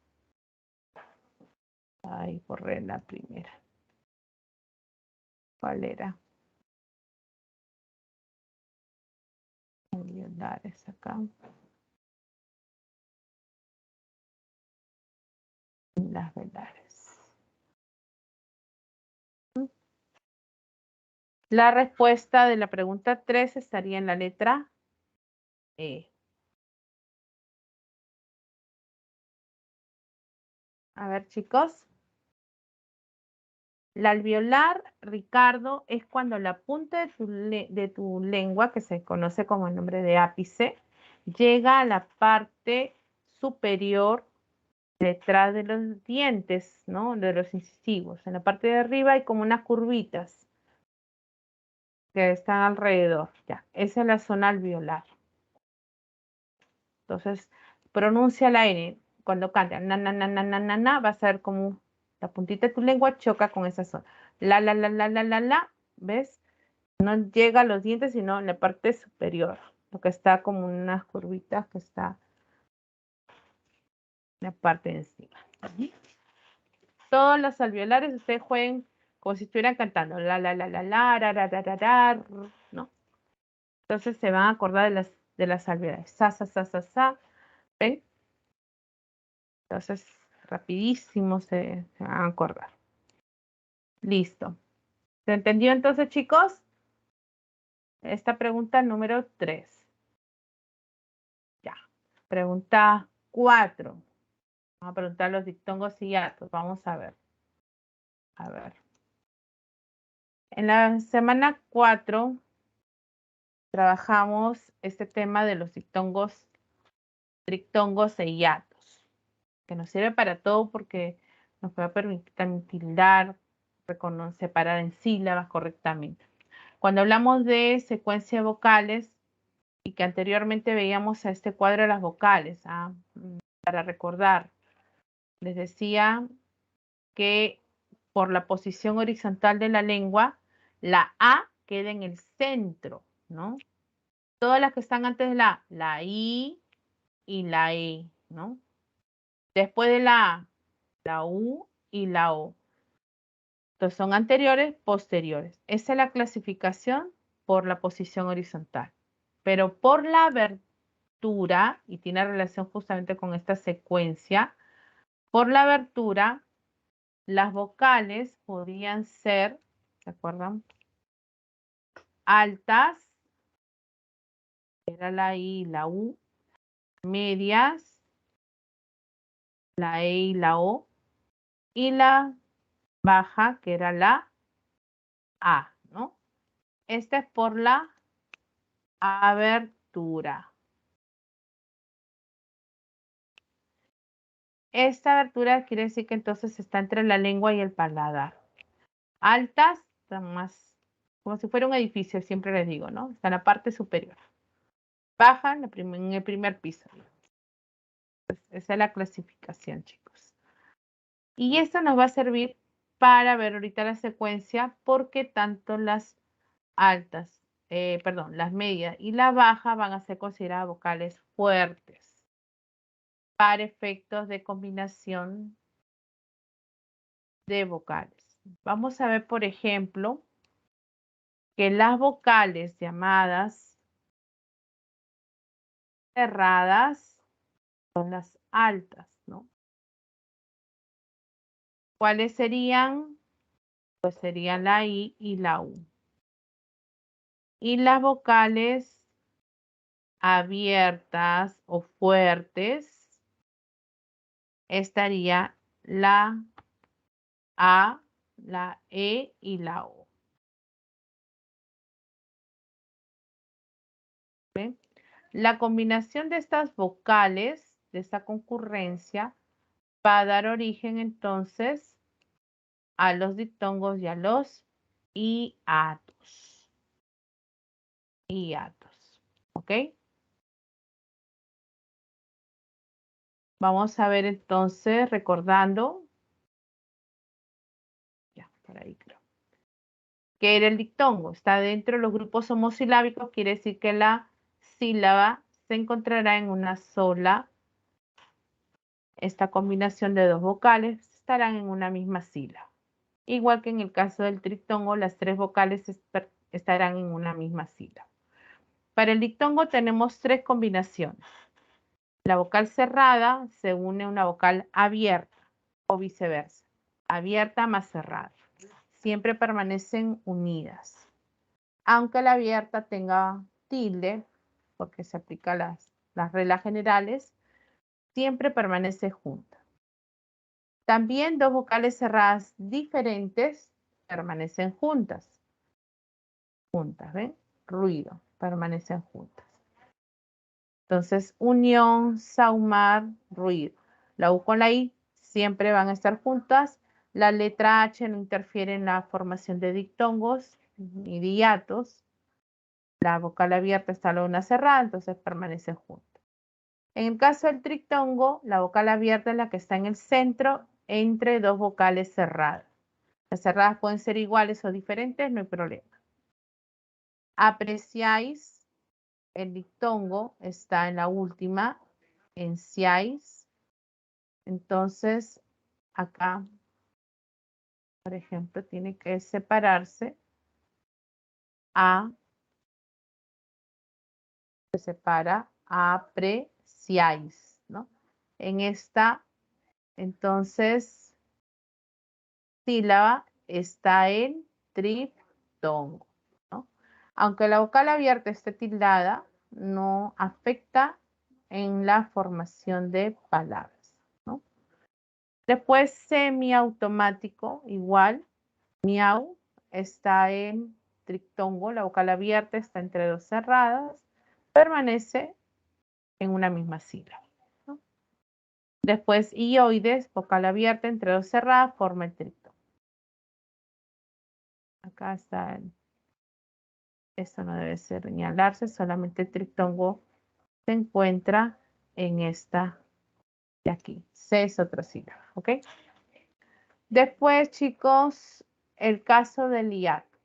Ay, borré la primera. ¿Cuál era? Velares acá. Las velares. La respuesta de la pregunta 3 estaría en la letra E. A ver, chicos. La alveolar, Ricardo, es cuando la punta de tu lengua, que se conoce como el nombre de ápice, llega a la parte superior detrás de los dientes, ¿no? De los incisivos. En la parte de arriba hay como unas curvitas que están alrededor. Ya, esa es la zona alveolar. Entonces, pronuncia la N. Cuando canta na, na, na, na, na, na, na, vas a ver cómo la puntita de tu lengua choca con esa zona. La, ¿ves? No llega a los dientes, sino en la parte superior, lo que está como unas curvitas que está la parte de encima. Todas las alveolares ustedes jueguen como si estuvieran cantando. La, ¿no? Entonces se van a acordar de las alveolares. Sa. ¿Ven? Entonces, rapidísimo se van a acordar. Listo. ¿Se entendió entonces, chicos? Esta pregunta número 3. Ya. Pregunta 4. Vamos a preguntar los dictongos y hiatos. Vamos a ver. A ver. En la semana 4 trabajamos este tema de los dictongos e hiatos, que nos sirve para todo porque nos va a permitir también tildar, separar en sílabas correctamente. Cuando hablamos de secuencia de vocales y que anteriormente veíamos a este cuadro de las vocales, para recordar, les decía que por la posición horizontal de la lengua, la A queda en el centro, ¿no? Todas las que están antes de la I y la E, ¿no? Después de la A, la U y la O. Entonces son anteriores, posteriores. Esa es la clasificación por la posición horizontal. Pero por la abertura, y tiene relación justamente con esta secuencia, por la abertura, las vocales podían ser, ¿se acuerdan? Altas, era la I y la U, medias, la E y la O, y la baja, que era la A, ¿no? Esta es por la abertura. Esta abertura quiere decir que entonces está entre la lengua y el paladar. Altas, están más, como si fuera un edificio, siempre les digo, ¿no? Está en la parte superior. Baja en el primer piso. Pues esa es la clasificación, chicos. Y esto nos va a servir para ver ahorita la secuencia porque tanto las altas, las medias y la baja van a ser consideradas vocales fuertes para efectos de combinación de vocales. Vamos a ver, por ejemplo, que las vocales llamadas cerradas son las altas, ¿no? ¿Cuáles serían? Pues serían la I y la U. Y las vocales abiertas o fuertes estaría la A, la E y la O. ¿Ven? La combinación de estas vocales, de esta concurrencia, va a dar origen entonces a los diptongos y a los hiatos. Hiatos. ¿Ok? Vamos a ver entonces, recordando, ya, por ahí creo, ¿qué era el diptongo? Está dentro de los grupos homosilábicos, quiere decir que la sílaba se encontrará en una sola. Esta combinación de dos vocales estarán en una misma sílaba. Igual que en el caso del triptongo, las tres vocales estarán en una misma sílaba. Para el diptongo tenemos tres combinaciones. La vocal cerrada se une a una vocal abierta o viceversa. Abierta más cerrada. Siempre permanecen unidas. Aunque la abierta tenga tilde, porque se aplica las reglas generales, siempre permanece junta. También dos vocales cerradas diferentes permanecen juntas. Juntas, ¿ven? Ruido, permanecen juntas. Entonces, unión, saumar, ruido. La U con la I siempre van a estar juntas. La letra H no interfiere en la formación de diptongos ni de hiatos. La vocal abierta está la una cerrada, entonces permanecen juntas. En el caso del triptongo, la vocal abierta es la que está en el centro entre dos vocales cerradas. Las cerradas pueden ser iguales o diferentes, no hay problema. Apreciáis, el diptongo está en la última, enciáis, Entonces, acá, por ejemplo, tiene que separarse a, se separa apreciáis, ¿no? En esta, entonces, sílaba está el triptongo, ¿no? Aunque la vocal abierta esté tildada, no afecta en la formación de palabras, ¿no? Después semiautomático, igual, miau, está en triptongo, la vocal abierta está entre dos cerradas, permanece en una misma sílaba, ¿no? Después ioides, vocal abierta entre dos cerradas, forma el triptongo. Acá está, esto no debe señalarse, solamente el triptongo se encuentra en esta de aquí. C es otra sílaba, ¿ok? Después, chicos, el caso del hiato.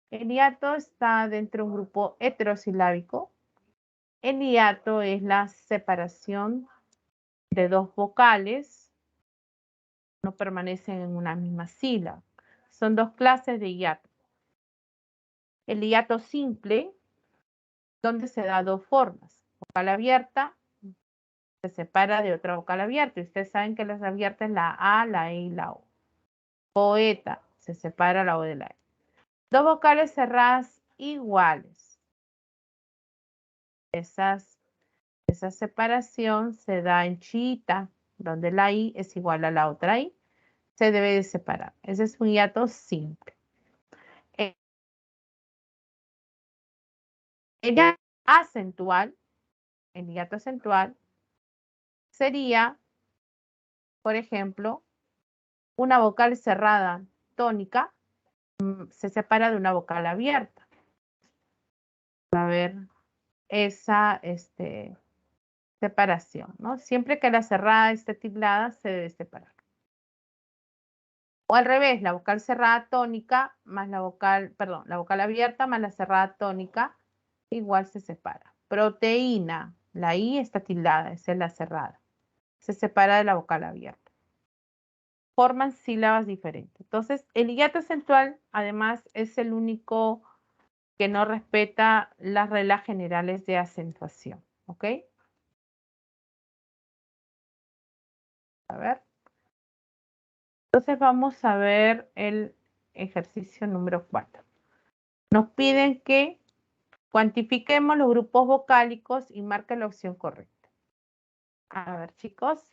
El hiato está dentro de un grupo heterosilábico. El hiato es la separación de dos vocales, no permanecen en una misma sílaba. Son dos clases de hiato. El hiato simple, donde se da dos formas. Vocal abierta se separa de otra vocal abierta. Y ustedes saben que las abiertas es la A, la E y la O. Poeta, se separa la O de la E. Dos vocales cerradas iguales. Esa separación se da en chiita, donde la I es igual a la otra I. Se debe de separar. Ese es un hiato simple. El hiato acentual, el hiato acentual sería, por ejemplo, una vocal cerrada tónica se separa de una vocal abierta. Va a haber esa separación, ¿no? Siempre que la cerrada esté tildada, se debe separar. O al revés, la vocal cerrada tónica más la vocal, perdón, la vocal abierta más la cerrada tónica, igual se separa. Proteína, la I está tildada, esa es la cerrada. Se separa de la vocal abierta. Forman sílabas diferentes. Entonces, el hiato acentual, además, es el único que no respeta las reglas generales de acentuación. ¿Ok? A ver. Entonces vamos a ver el ejercicio número 4. Nos piden que cuantifiquemos los grupos vocálicos y marque la opción correcta. A ver, chicos.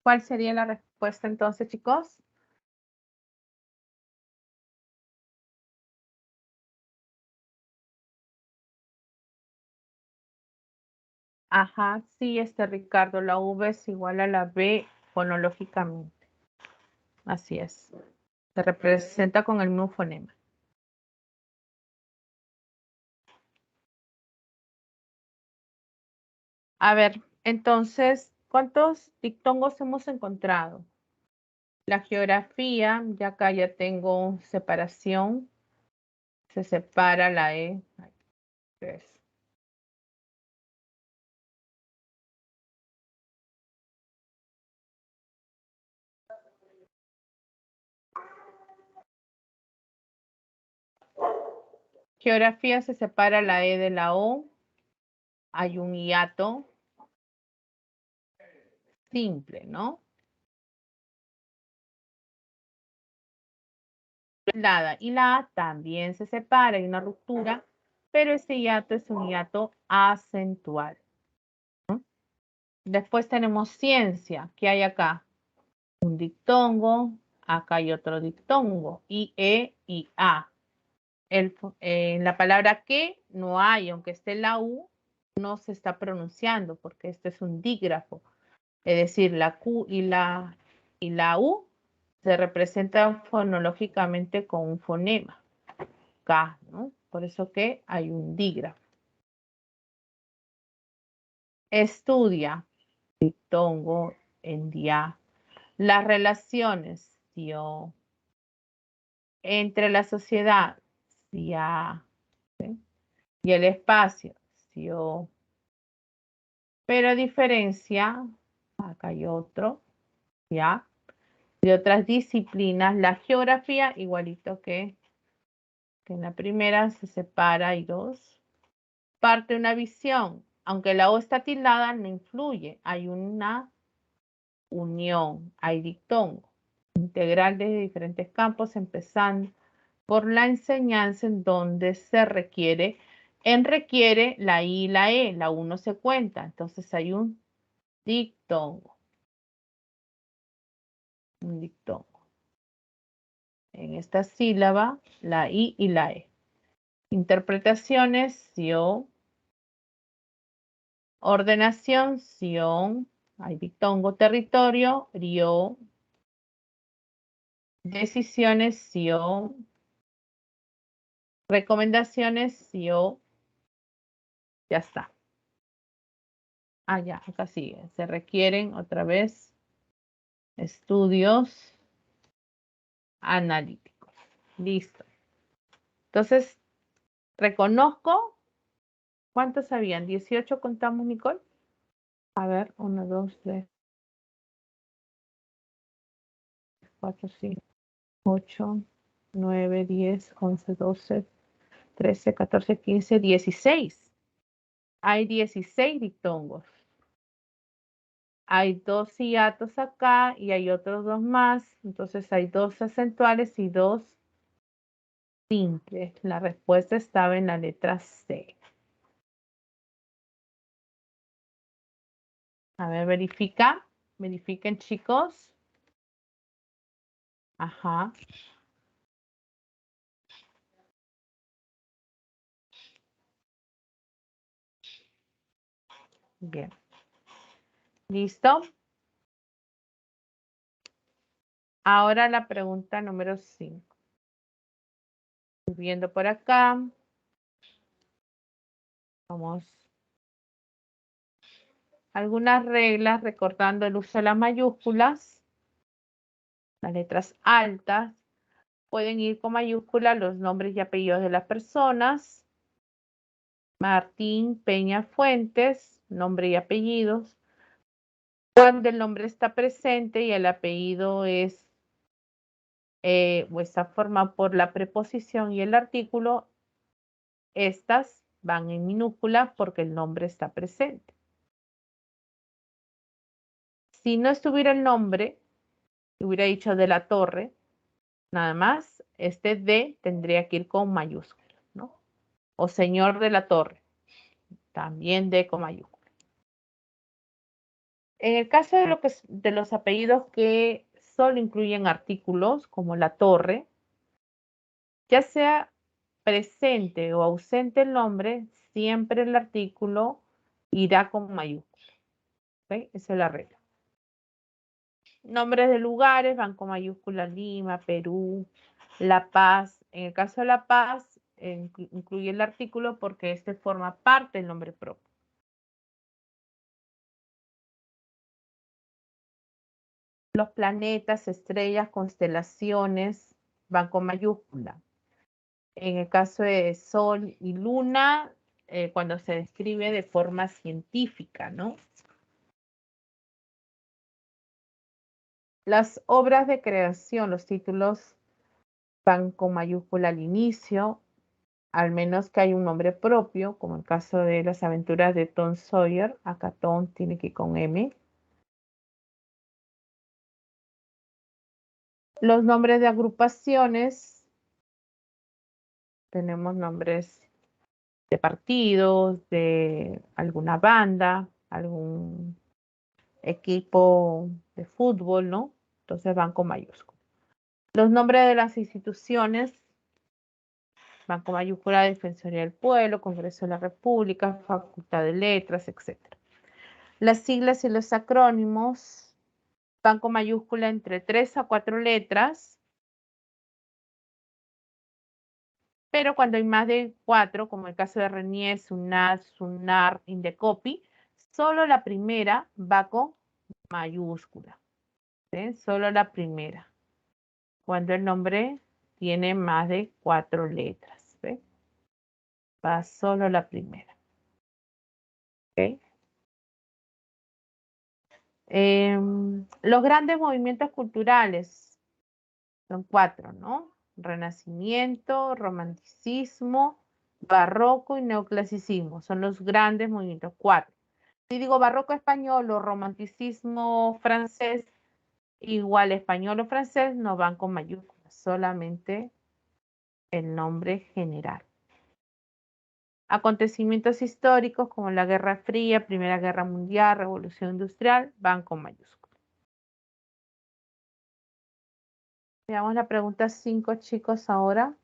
¿Cuál sería la respuesta entonces, chicos? Ajá, sí, Ricardo, la V es igual a la B fonológicamente. Así es. Se representa con el mismo fonema. A ver, entonces, ¿cuántos dictongos hemos encontrado? La geografía, ya acá ya tengo separación. Se separa la E. Ay, tres. Geografía se separa la E de la O. Hay un hiato simple, ¿no? Nada. Y la A también se separa, hay una ruptura, pero ese hiato es un hiato acentual. Después tenemos ciencia. ¿Qué hay acá? Un dictongo, acá hay otro dictongo, I, E y A. En la palabra que no hay, aunque esté la U, no se está pronunciando porque este es un dígrafo. Es decir, la Q y la U se representan fonológicamente con un fonema, K, ¿no? Por eso que hay un dígrafo. Estudia, dictongo, en dia. Las relaciones, dio. Entre la sociedad, sia, ¿sí? Y el espacio, sio. Pero a diferencia, acá hay otro, ya, de otras disciplinas, la geografía, igualito que en la primera, se separa, hay dos. Parte una visión, aunque la O está tildada, no influye, hay una unión, hay dictongo, integral de diferentes campos, empezando por la enseñanza en donde se requiere, la I y la E, la U no se cuenta, entonces hay un dictongo, un dictongo. En esta sílaba, la I y la E. Interpretaciones, sio. Ordenación, sion. Hay dictongo. Territorio, rio. Decisiones, sio. Recomendaciones, sio. Ya está. Ah, ya, acá sigue. Se requieren otra vez estudios analíticos. Listo. Entonces, reconozco. ¿Cuántos habían? ¿18 contamos, Nicole? A ver, 1, 2, 3, 4, 5, 8, 9, 10, 11, 12, 13, 14, 15, 16. Hay 16 dictongos. Hay dos hiatos acá y hay otros dos más. Entonces hay dos acentuales y dos simples. La respuesta estaba en la letra C. A ver, verifica. Verifiquen, chicos. Ajá. Bien. ¿Listo? Ahora la pregunta número 5. Viendo por acá. Vamos. Algunas reglas recordando el uso de las mayúsculas. Las letras altas. Pueden ir con mayúsculas los nombres y apellidos de las personas. Martín Peña Fuentes, nombre y apellidos. Cuando el nombre está presente y el apellido es o está formado por la preposición y el artículo, estas van en minúscula porque el nombre está presente. Si no estuviera el nombre, hubiera dicho de la Torre, nada más, este D tendría que ir con mayúscula, ¿no? O señor de la Torre, también D con mayúscula. En el caso de, de los apellidos que solo incluyen artículos, como la torre, ya sea presente o ausente el nombre, siempre el artículo irá con mayúscula. ¿Ok? Esa es la regla. Nombres de lugares van con mayúscula: Lima, Perú, La Paz. En el caso de La Paz, incluye el artículo porque este forma parte del nombre propio. Los planetas, estrellas, constelaciones van con mayúscula. En el caso de Sol y Luna, cuando se describe de forma científica, ¿no? Las obras de creación, los títulos van con mayúscula al inicio, al menos que haya un nombre propio, como el caso de las aventuras de Tom Sawyer. Acá Tom tiene que ir con M. Los nombres de agrupaciones, tenemos nombres de partidos, de alguna banda, algún equipo de fútbol, ¿no? Entonces van con mayúscula. Los nombres de las instituciones van con mayúscula: Defensoría del Pueblo, Congreso de la República, Facultad de Letras, etc. Las siglas y los acrónimos van con mayúscula entre 3 a 4 letras, pero cuando hay más de 4, como el caso de Renier, SUNAT, SUNAR, Indecopi, solo la primera va con mayúscula. ¿Sí? Solo la primera. Cuando el nombre tiene más de 4 letras. ¿Sí? Va solo la primera. ¿Okay? Los grandes movimientos culturales son 4, ¿no? Renacimiento, romanticismo, barroco y neoclasicismo. Son los grandes movimientos, 4. Si digo barroco español o romanticismo francés, igual español o francés, no van con mayúsculas, solamente el nombre general. Acontecimientos históricos como la Guerra Fría, Primera Guerra Mundial, Revolución Industrial, van con mayúsculas. Veamos la pregunta 5, chicos, ahora.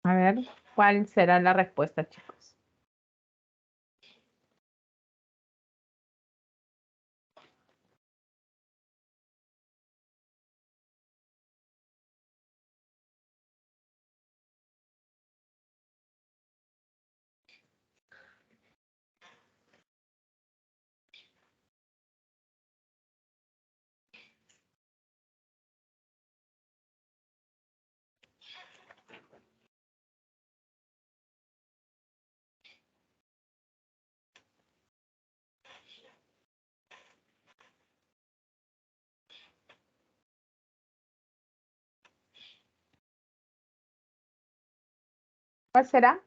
A ver, ¿cuál será la respuesta, chicos? ¿Cuál será?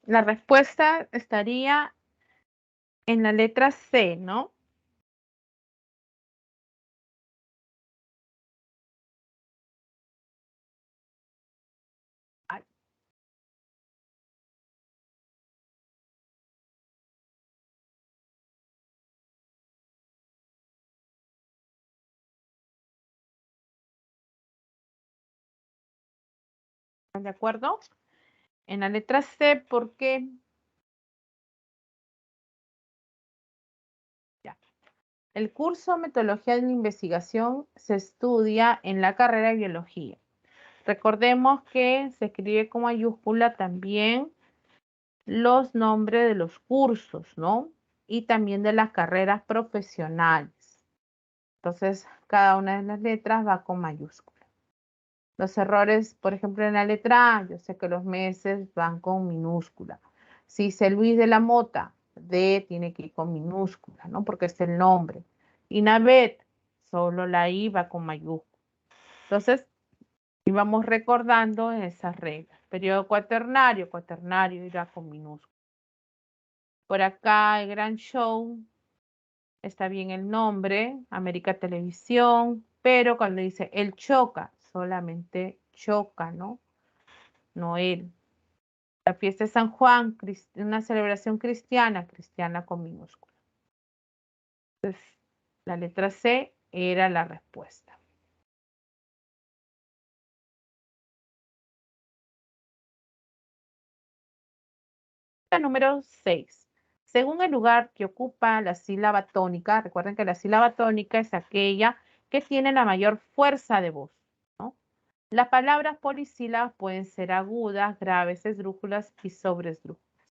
La respuesta estaría en la letra C, ¿no? ¿Están de acuerdo? En la letra C, ¿por qué? Ya. El curso Metodología de la Investigación se estudia en la carrera de Biología. Recordemos que se escribe con mayúscula también los nombres de los cursos, ¿no? Y también de las carreras profesionales. Entonces, cada una de las letras va con mayúscula. Los errores, por ejemplo, en la letra A, yo sé que los meses van con minúscula. Si dice Luis de la Mota, D tiene que ir con minúscula, ¿no? Porque es el nombre. Y Navet, solo la I va con mayúscula. Entonces, y vamos recordando esas reglas. Periodo cuaternario, cuaternario irá con minúscula. Por acá el gran show, está bien el nombre, América Televisión, pero cuando dice él choca, solamente choca, ¿no? No él. La fiesta de San Juan, una celebración cristiana, cristiana con minúscula. Entonces, la letra C era la respuesta. La número 6. Según el lugar que ocupa la sílaba tónica, recuerden que la sílaba tónica es aquella que tiene la mayor fuerza de voz, ¿no? Las palabras polisílabas pueden ser agudas, graves, esdrújulas y sobresdrújulas.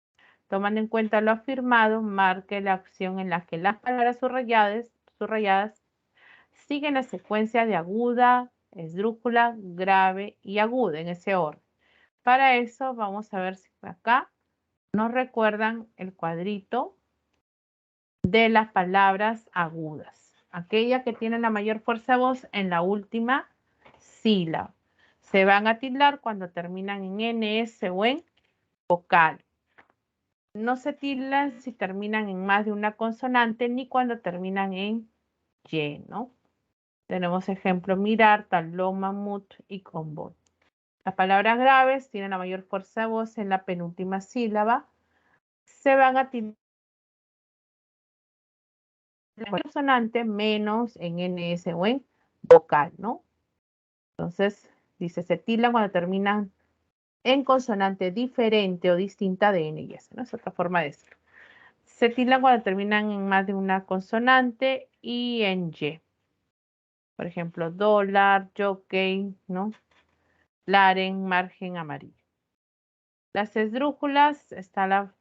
Tomando en cuenta lo afirmado, marque la acción en la que las palabras subrayadas siguen la secuencia de aguda, esdrújula, grave y aguda en ese orden. Para eso vamos a ver si acá nos recuerdan el cuadrito de las palabras agudas, aquella que tiene la mayor fuerza de voz en la última sílaba. Se van a tildar cuando terminan en NS o en vocal. No se tildan si terminan en más de una consonante ni cuando terminan en Y, ¿no? Tenemos ejemplo mirar, talón, mamut y convoy. Las palabras graves tienen la mayor fuerza de voz en la penúltima sílaba. Se van a tildar la consonante menos en NS o en vocal, ¿no? Entonces, dice, se tildan cuando terminan en consonante diferente o distinta de N y S, ¿no? Es otra forma de decirlo. Se tildan cuando terminan en más de una consonante y en Y. Por ejemplo, dólar, jockey, ¿no? Laren, margen, amarillo. Las esdrújulas, está la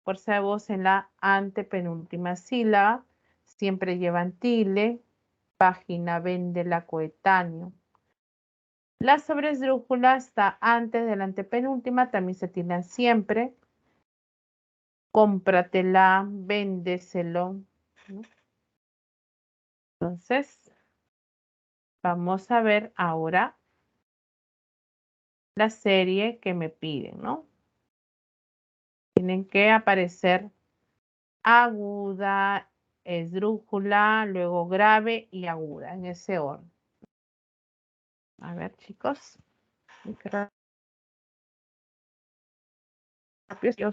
fuerza de voz en la antepenúltima sílaba. Siempre llevan tilde. Página, vende, la coetáneo. La sobresdrújula está antes de la antepenúltima, también se tildan siempre. Cómpratela, véndeselo, ¿no? Entonces, vamos a ver ahora la serie que me piden, ¿no? Tienen que aparecer aguda, esdrújula, luego grave y aguda, en ese orden. A ver, chicos. Qué rápido.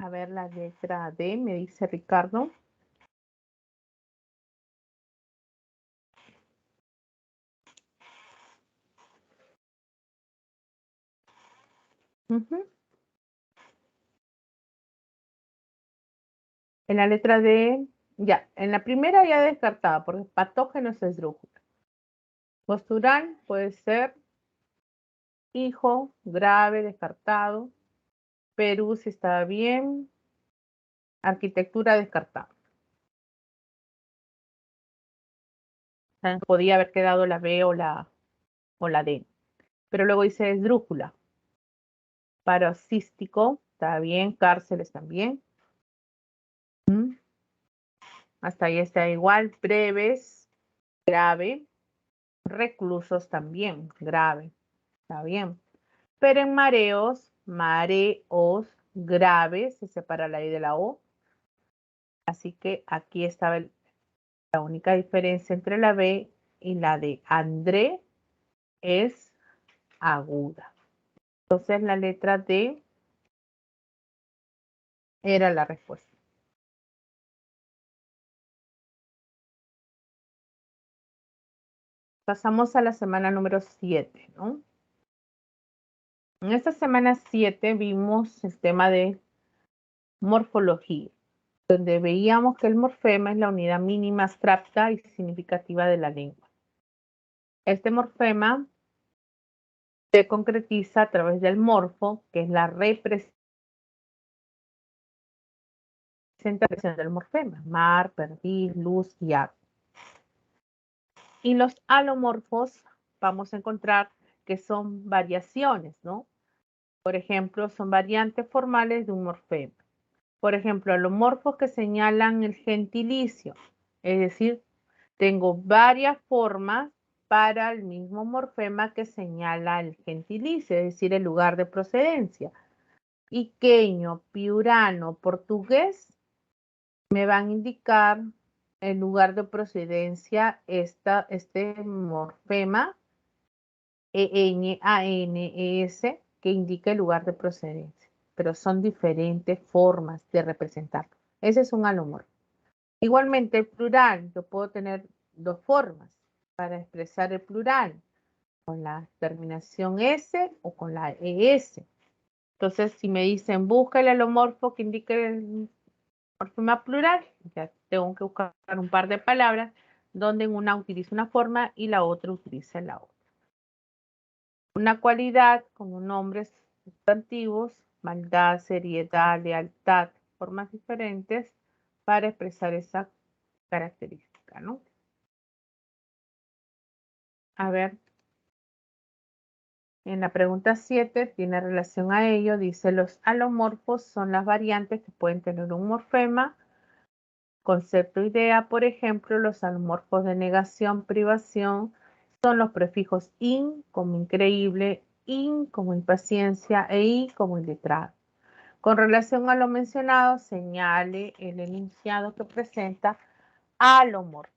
A ver, la letra D, me dice Ricardo. Ujú. En la letra D, ya, en la primera ya descartada, porque patógeno es esdrújula. Postural puede ser hijo, grave, descartado. Perú si estaba bien. Arquitectura descartada. Podía haber quedado la B o la D. Pero luego dice esdrújula. Paroxístico, está bien. Cárceles también. Hasta ahí está igual. Breves, grave. Reclusos también, grave. Está bien. Pero en mareos, mareos, grave, se separa la I de la O. Así que aquí estaba la única diferencia entre la B y la de André es aguda. Entonces la letra D era la respuesta. Pasamos a la semana número 7, ¿no? En esta semana 7 vimos el tema de morfología, donde veíamos que el morfema es la unidad mínima abstracta y significativa de la lengua. Este morfema se concretiza a través del morfo, que es la representación del morfema, mar, perdiz, luz y agua. Y los alomorfos vamos a encontrar que son variaciones, ¿no? Por ejemplo, son variantes formales de un morfema. Por ejemplo, alomorfos que señalan el gentilicio, es decir, tengo varias formas para el mismo morfema que señala el gentilicio, es decir, el lugar de procedencia. Iqueño, piurano, portugués me van a indicar el lugar de procedencia, este morfema ENANES que indica el lugar de procedencia, pero son diferentes formas de representarlo. Ese es un alomorfo. Igualmente, el plural, yo puedo tener dos formas para expresar el plural, con la terminación S o con la ES. Entonces, si me dicen busca el alomorfo que indique el morfema plural, ya tengo que buscar un par de palabras donde en una utiliza una forma y la otra utiliza la otra. Una cualidad como nombres sustantivos, maldad, seriedad, lealtad, formas diferentes para expresar esa característica, ¿no? A ver, en la pregunta 7 tiene relación a ello, dice los alomorfos son las variantes que pueden tener un morfema, concepto, idea, por ejemplo, los alomorfos de negación, privación, son los prefijos in como increíble, in como impaciencia e i como iletrado. Con relación a lo mencionado, señale el enunciado que presenta alomorfos.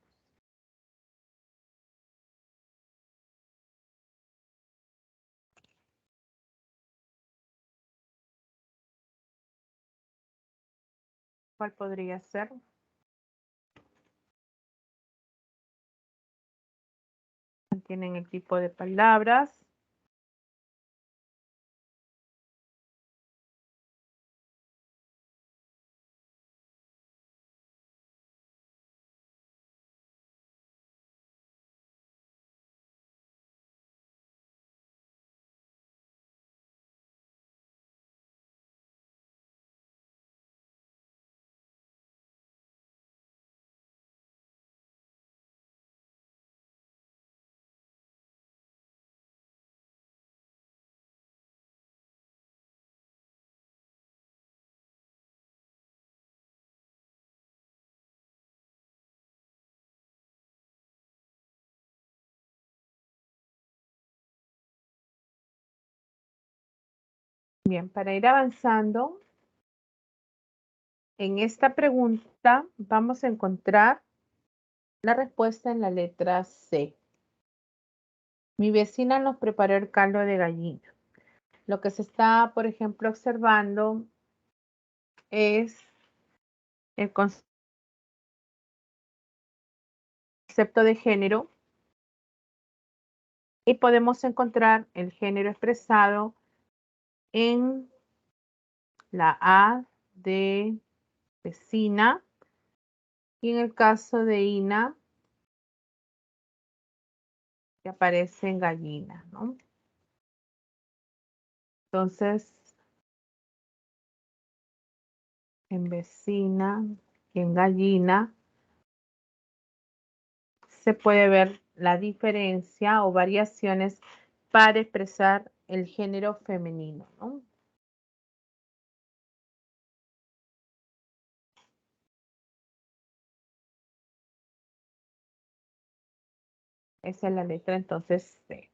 ¿Cuál podría ser? Tienen el tipo de palabras. Bien, para ir avanzando, en esta pregunta vamos a encontrar la respuesta en la letra C. Mi vecina nos preparó el caldo de gallina. Lo que se está, por ejemplo, observando es el concepto de género y podemos encontrar el género expresado en la A de vecina y en el caso de Ina que aparece en gallina, ¿no? Entonces, en vecina y en gallina se puede ver la diferencia o variaciones para expresar el género femenino, ¿no? Esa es la letra entonces C.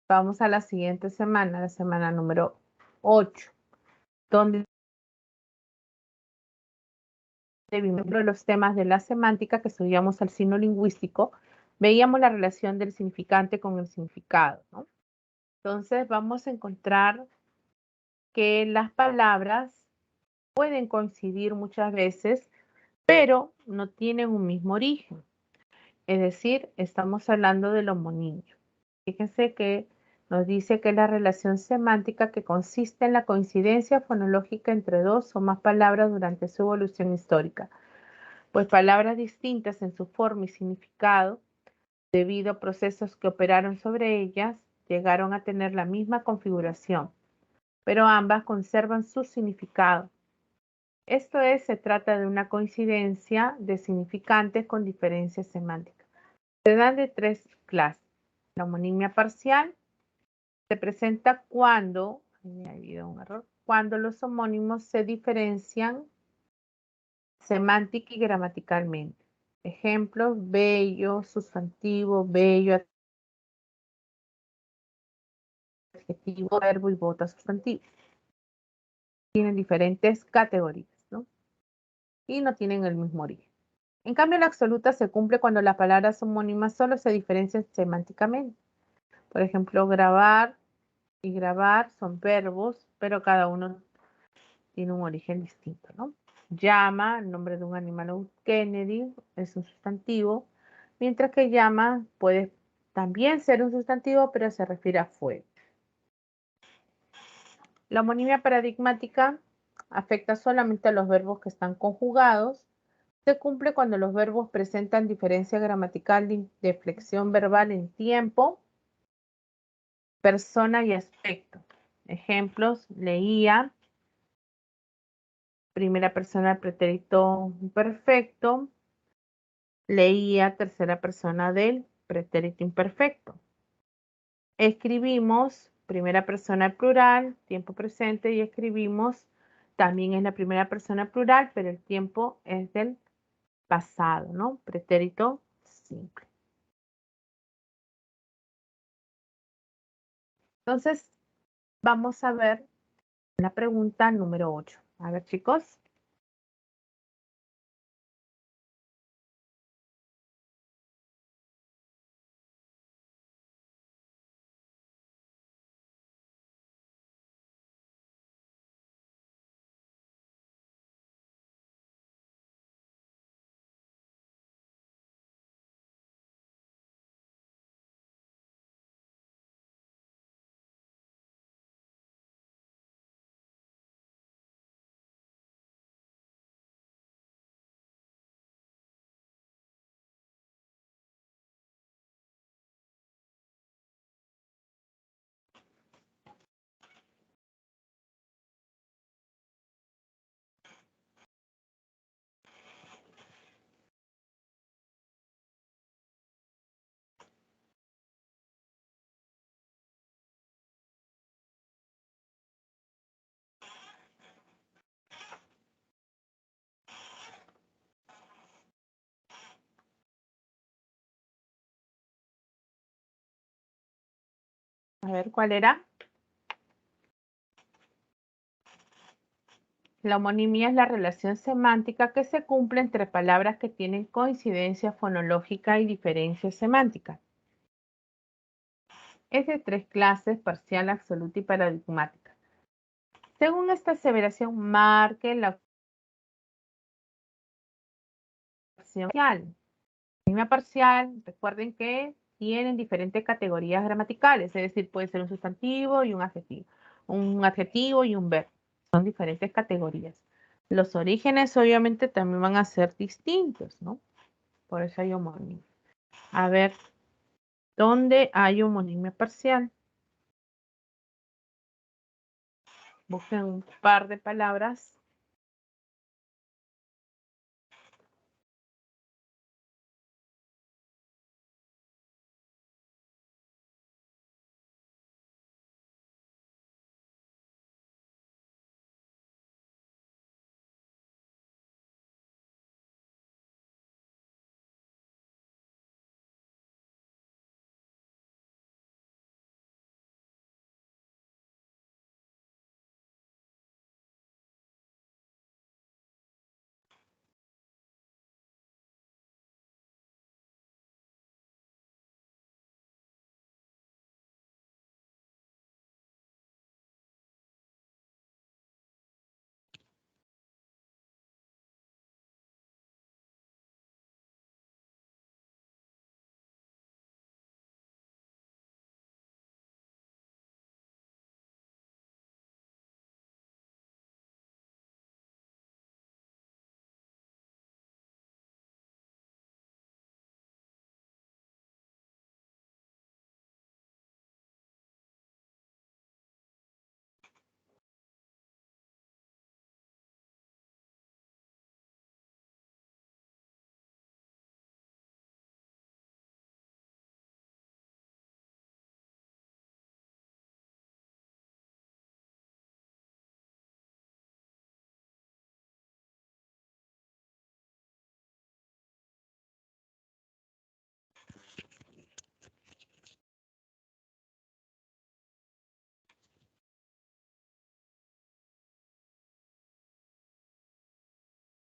Vamos a la siguiente semana, la semana número 8, donde vimos los temas de la semántica que estudiamos al signo lingüístico, veíamos la relación del significante con el significado, ¿no? Entonces vamos a encontrar que las palabras pueden coincidir muchas veces, pero no tienen un mismo origen. Es decir, estamos hablando del homonimio. Fíjense que nos dice que es la relación semántica que consiste en la coincidencia fonológica entre dos o más palabras durante su evolución histórica, pues palabras distintas en su forma y significado, debido a procesos que operaron sobre ellas, llegaron a tener la misma configuración, pero ambas conservan su significado. Esto es, se trata de una coincidencia de significantes con diferencias semánticas. Se dan de tres clases. La homonimia parcial se presenta cuando, ha habido un error, cuando los homónimos se diferencian semántica y gramaticalmente. Ejemplos: bello, sustantivo, bello, adjetivo, verbo y bota, sustantivo. Tienen diferentes categorías, ¿no? Y no tienen el mismo origen. En cambio, la absoluta se cumple cuando las palabras homónimas solo se diferencian semánticamente. Por ejemplo, grabar y grabar son verbos, pero cada uno tiene un origen distinto, ¿no? Llama, el nombre de un animal o Kennedy, es un sustantivo, mientras que llama puede también ser un sustantivo, pero se refiere a fuego. La homonimia paradigmática afecta solamente a los verbos que están conjugados. Se cumple cuando los verbos presentan diferencia gramatical de flexión verbal en tiempo, persona y aspecto. Ejemplos: leía, primera persona del pretérito imperfecto, leía, tercera persona del pretérito imperfecto. Escribimos, primera persona plural, tiempo presente, y escribimos también es la primera persona plural, pero el tiempo es del pasado, ¿no? Pretérito simple. Entonces, vamos a ver la pregunta número 8. A ver, chicos. A ver, ¿cuál era? La homonimia es la relación semántica que se cumple entre palabras que tienen coincidencia fonológica y diferencia semántica. es de 3 clases: parcial, absoluta y paradigmática. Según esta aseveración, marque la opción parcial. Homonimia parcial, recuerden que tienen diferentes categorías gramaticales, es decir, puede ser un sustantivo y un adjetivo y un verbo. Son diferentes categorías. Los orígenes obviamente también van a ser distintos, ¿no? Por eso hay homonimia. A ver, ¿dónde hay homonimia parcial? Busquen un par de palabras.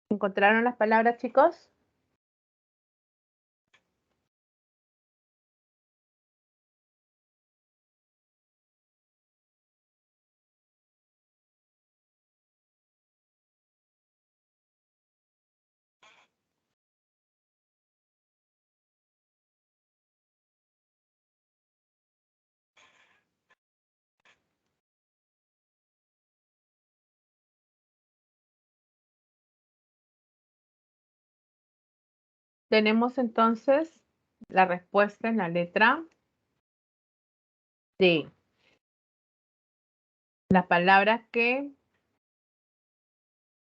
¿Encontraron las palabras, chicos? Tenemos entonces la respuesta en la letra D. La palabra que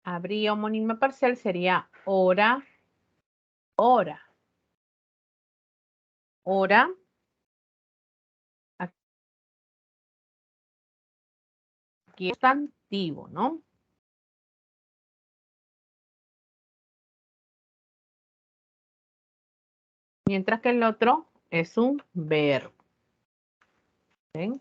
habría homonimia parcial sería hora, hora, hora. Aquí es sustantivo, ¿no? Mientras que el otro es un verbo. ¿Ven?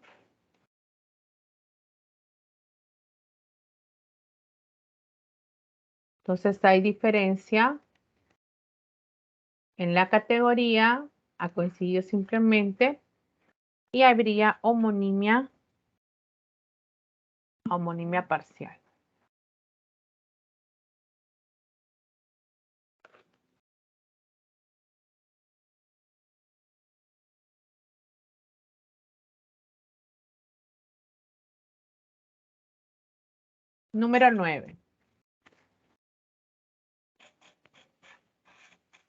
Entonces hay diferencia en la categoría, ha coincidido simplemente, y habría homonimia parcial. Número 9.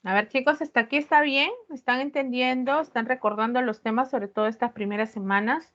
A ver, chicos, ¿hasta aquí está bien? ¿Están entendiendo? ¿Están recordando los temas, sobre todo estas primeras semanas?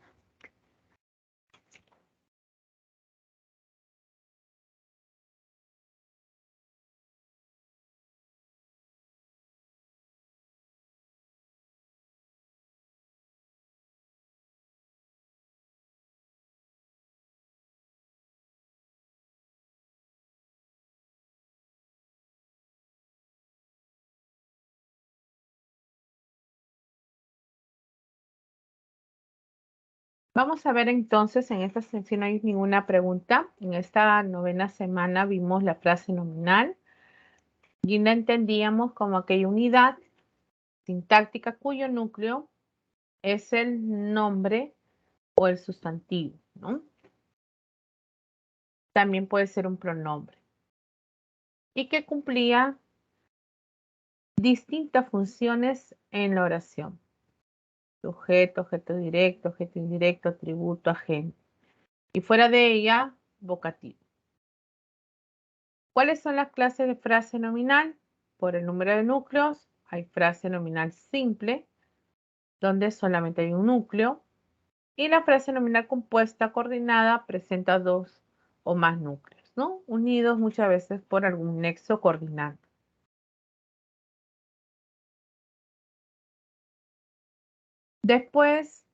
Vamos a ver entonces, en esta sección no hay ninguna pregunta. En esta novena semana vimos la frase nominal y la entendíamos como aquella unidad sintáctica cuyo núcleo es el nombre o el sustantivo, ¿no? También puede ser un pronombre. Y que cumplía distintas funciones en la oración. Sujeto, objeto directo, objeto indirecto, atributo, agente. Y fuera de ella, vocativo. ¿Cuáles son las clases de frase nominal? Por el número de núcleos, hay frase nominal simple, donde solamente hay un núcleo. Y la frase nominal compuesta coordinada presenta dos o más núcleos, ¿no? Unidos muchas veces por algún nexo coordinante. Después,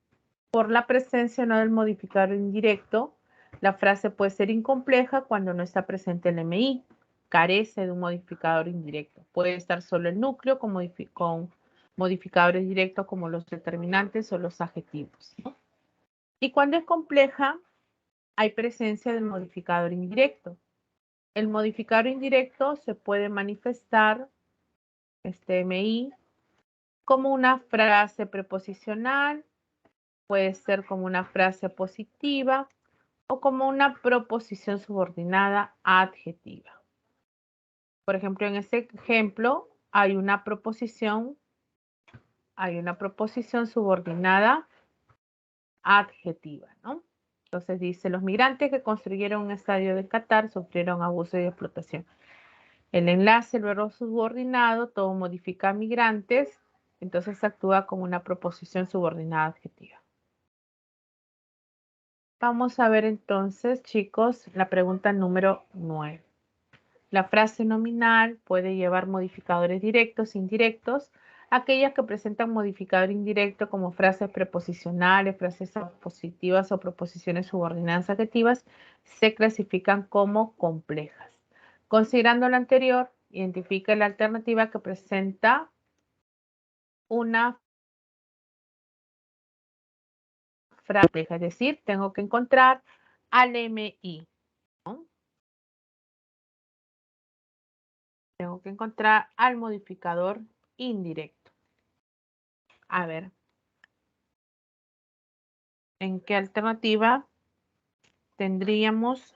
por la presencia no del modificador indirecto, la frase puede ser incompleja cuando no está presente el MI, carece de un modificador indirecto. Puede estar solo el núcleo con modificadores directos como los determinantes o los adjetivos, ¿no? Y cuando es compleja, hay presencia del modificador indirecto. El modificador indirecto se puede manifestar, este MI, como una frase preposicional, puede ser como una frase positiva o como una proposición subordinada adjetiva. Por ejemplo, en este ejemplo hay una proposición subordinada adjetiva, ¿no? Entonces dice, los migrantes que construyeron un estadio de Qatar sufrieron abuso y explotación. El enlace, el verbo subordinado, todo modifica a migrantes, entonces actúa como una proposición subordinada adjetiva. Vamos a ver entonces, chicos, la pregunta número 9. La frase nominal puede llevar modificadores directos e indirectos. Aquellas que presentan modificador indirecto como frases preposicionales, frases positivas o proposiciones subordinadas adjetivas se clasifican como complejas. Considerando lo anterior, identifica la alternativa que presenta una frase compleja, es decir, tengo que encontrar al MI, ¿no? Tengo que encontrar al modificador indirecto. A ver, ¿en qué alternativa tendríamos?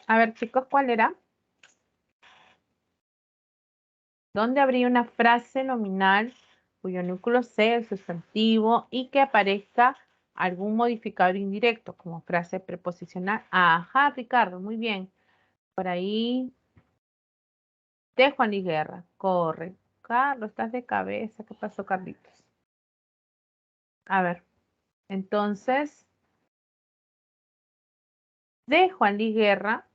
A ver, chicos, ¿cuál era? ¿Dónde habría una frase nominal cuyo núcleo sea el sustantivo y que aparezca algún modificador indirecto como frase preposicional? Ajá, Ricardo, muy bien. Por ahí de Juan Luis Guerra. Corre. Carlos, estás de cabeza. ¿Qué pasó, Carlitos? A ver, entonces, de Juan Luis Guerra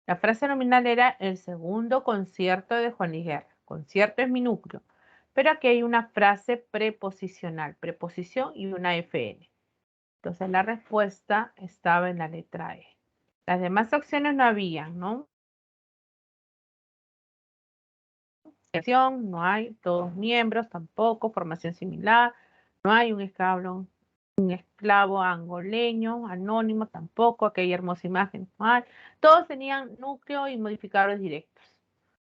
La frase nominal era el segundo concierto de Juan Luis Guerra. Concierto es mi núcleo. Pero aquí hay una frase preposicional, preposición y una FN. Entonces la respuesta estaba en la letra E. Las demás opciones no habían, ¿no? No hay, todos miembros tampoco, formación similar, no hay un esclavo angoleño, anónimo tampoco, aquella hermosa imagen, no hay. Todos tenían núcleo y modificadores directos,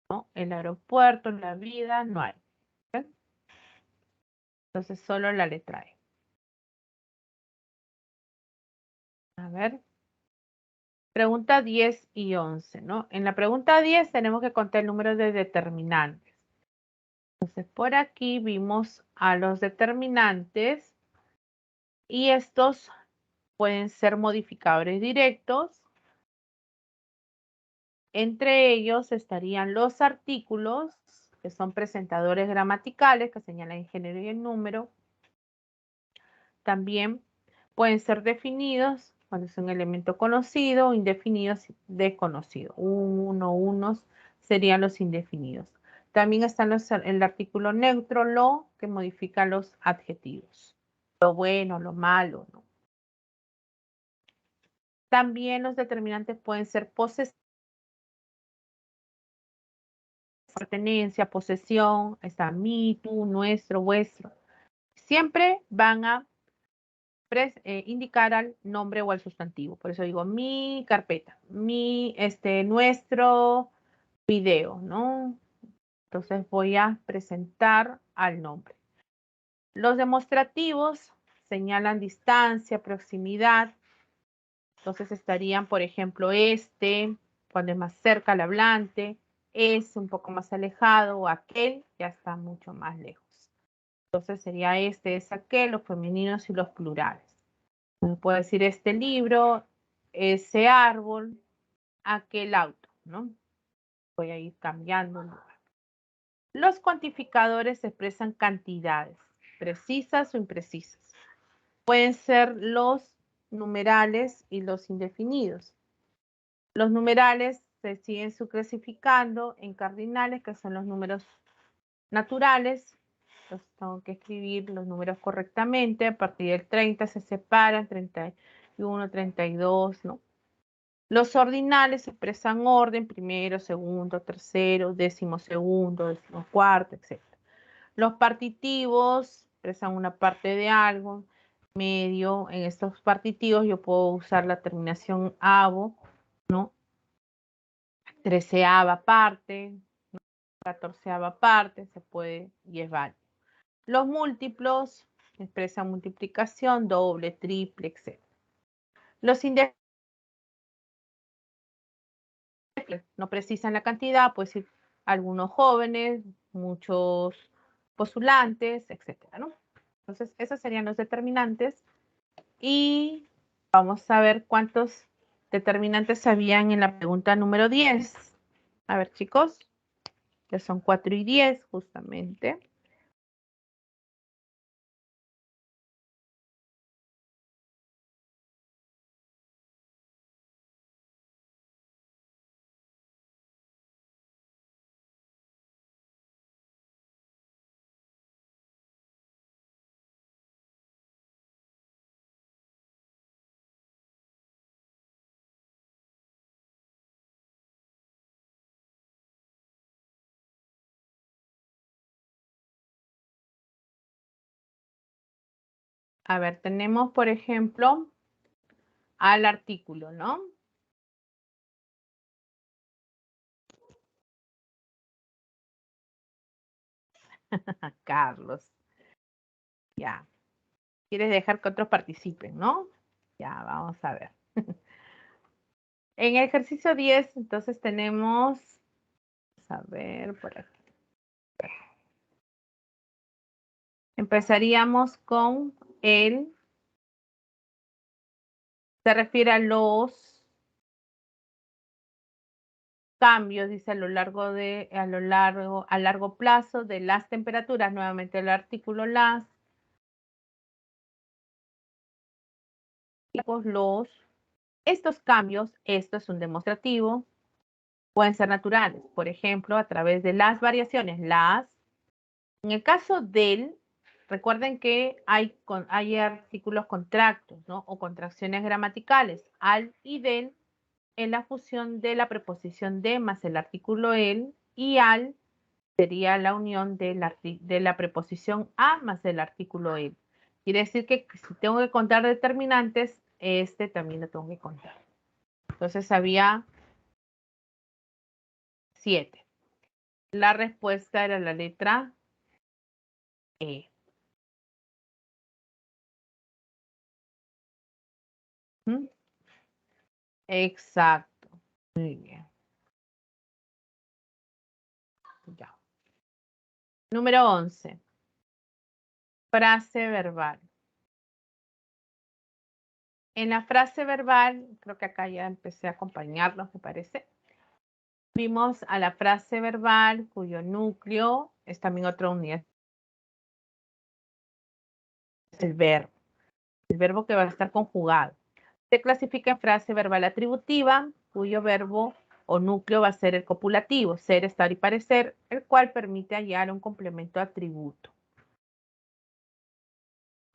¿no? El aeropuerto, la vida, no hay. ¿Ok? Entonces solo la letra E. A ver. Pregunta 10 y 11, ¿no? En la pregunta 10 tenemos que contar el número de determinantes. Entonces, por aquí vimos a los determinantes y estos pueden ser modificadores directos. Entre ellos estarían los artículos, que son presentadores gramaticales, que señalan el género y el número. También pueden ser definidos cuando es un elemento conocido, o indefinidos, desconocido. Unos serían los indefinidos. También están el artículo neutro, lo, que modifica los adjetivos. Lo bueno, lo malo, ¿no? También los determinantes pueden ser posesivos, pertenencia, posesión, está mi, tú, nuestro, vuestro. Siempre van a indicar al nombre o al sustantivo. Por eso digo mi carpeta, nuestro video, ¿no? Entonces voy a presentar al nombre. Los demostrativos señalan distancia, proximidad. Entonces estarían, por ejemplo, cuando es más cerca al hablante, es un poco más alejado, o aquel ya está mucho más lejos. Entonces sería es aquel, los femeninos y los plurales. Puedo decir este libro, ese árbol, aquel auto, ¿no? Voy a ir cambiando el lugar. Los cuantificadores expresan cantidades, precisas o imprecisas. Pueden ser los numerales y los indefinidos. Los numerales se siguen subclasificando en cardinales, que son los números naturales. Entonces tengo que escribir los números correctamente. A partir del 30 se separan, 31, 32, ¿no? Los ordinales expresan orden, primero, segundo, tercero, décimo segundo, décimo cuarto, etc. Los partitivos expresan una parte de algo, medio. En estos partitivos yo puedo usar la terminación avo, ¿no? Treceava parte, catorceava parte, se puede llevar. Los múltiplos expresan multiplicación, doble, triple, etc. Los indefinidos no precisan la cantidad, puede decir algunos jóvenes, muchos postulantes, etcétera, ¿no? Entonces, esos serían los determinantes. Y vamos a ver cuántos determinantes habían en la pregunta número 10. A ver, chicos, que son 4 y 10 justamente. A ver, tenemos, por ejemplo, al artículo, ¿no? Carlos. Ya. Quieres dejar que otros participen, ¿no? Ya, vamos a ver. En el ejercicio 10, entonces tenemos, a ver, por aquí. Empezaríamos con se refiere a los cambios, dice a largo plazo de las temperaturas, nuevamente el artículo las, estos cambios, esto es un demostrativo, Pueden ser naturales, por ejemplo, a través de las variaciones, las. En el caso del, recuerden que hay artículos contractos, ¿no? O contracciones gramaticales, al y del, en la fusión de la preposición de más el artículo el, y al sería la unión de la preposición a más el artículo el. Quiere decir que si tengo que contar determinantes, este también lo tengo que contar. Entonces había 7. La respuesta era la letra E. ¿Mm? Exacto. Muy bien. Ya. Número 11. Frase verbal. En la frase verbal, creo que acá ya empecé a acompañarlos, me parece. Vimos a la frase verbal cuyo núcleo es también otra unidad. Es el verbo que va a estar conjugado. Se clasifica en frase verbal atributiva, cuyo verbo o núcleo va a ser el copulativo, ser, estar y parecer, el cual permite hallar un complemento atributo.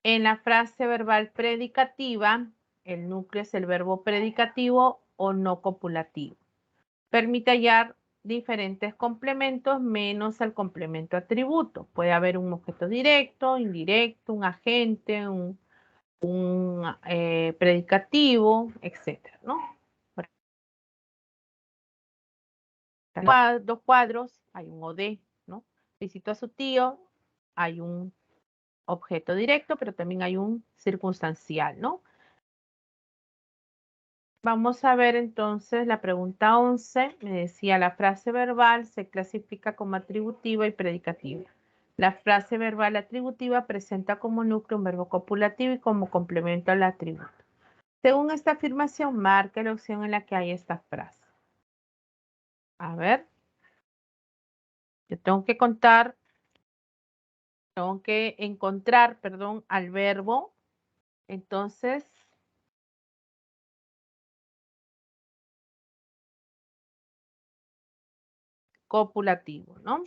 En la frase verbal predicativa, el núcleo es el verbo predicativo o no copulativo. Permite hallar diferentes complementos menos el complemento atributo. Puede haber un objeto directo, indirecto, un agente, un predicativo, etcétera, ¿no? Dos cuadros, hay un OD, ¿no? Visito a su tío, hay un objeto directo, pero también hay un circunstancial, ¿no? Vamos a ver entonces la pregunta 11. Me decía, la frase verbal se clasifica como atributiva y predicativa. La frase verbal atributiva presenta como núcleo un verbo copulativo y como complemento al atributo. Según esta afirmación, marca la opción en la que hay esta frase. A ver. Yo tengo que encontrar, perdón, al verbo. Entonces, copulativo, ¿no?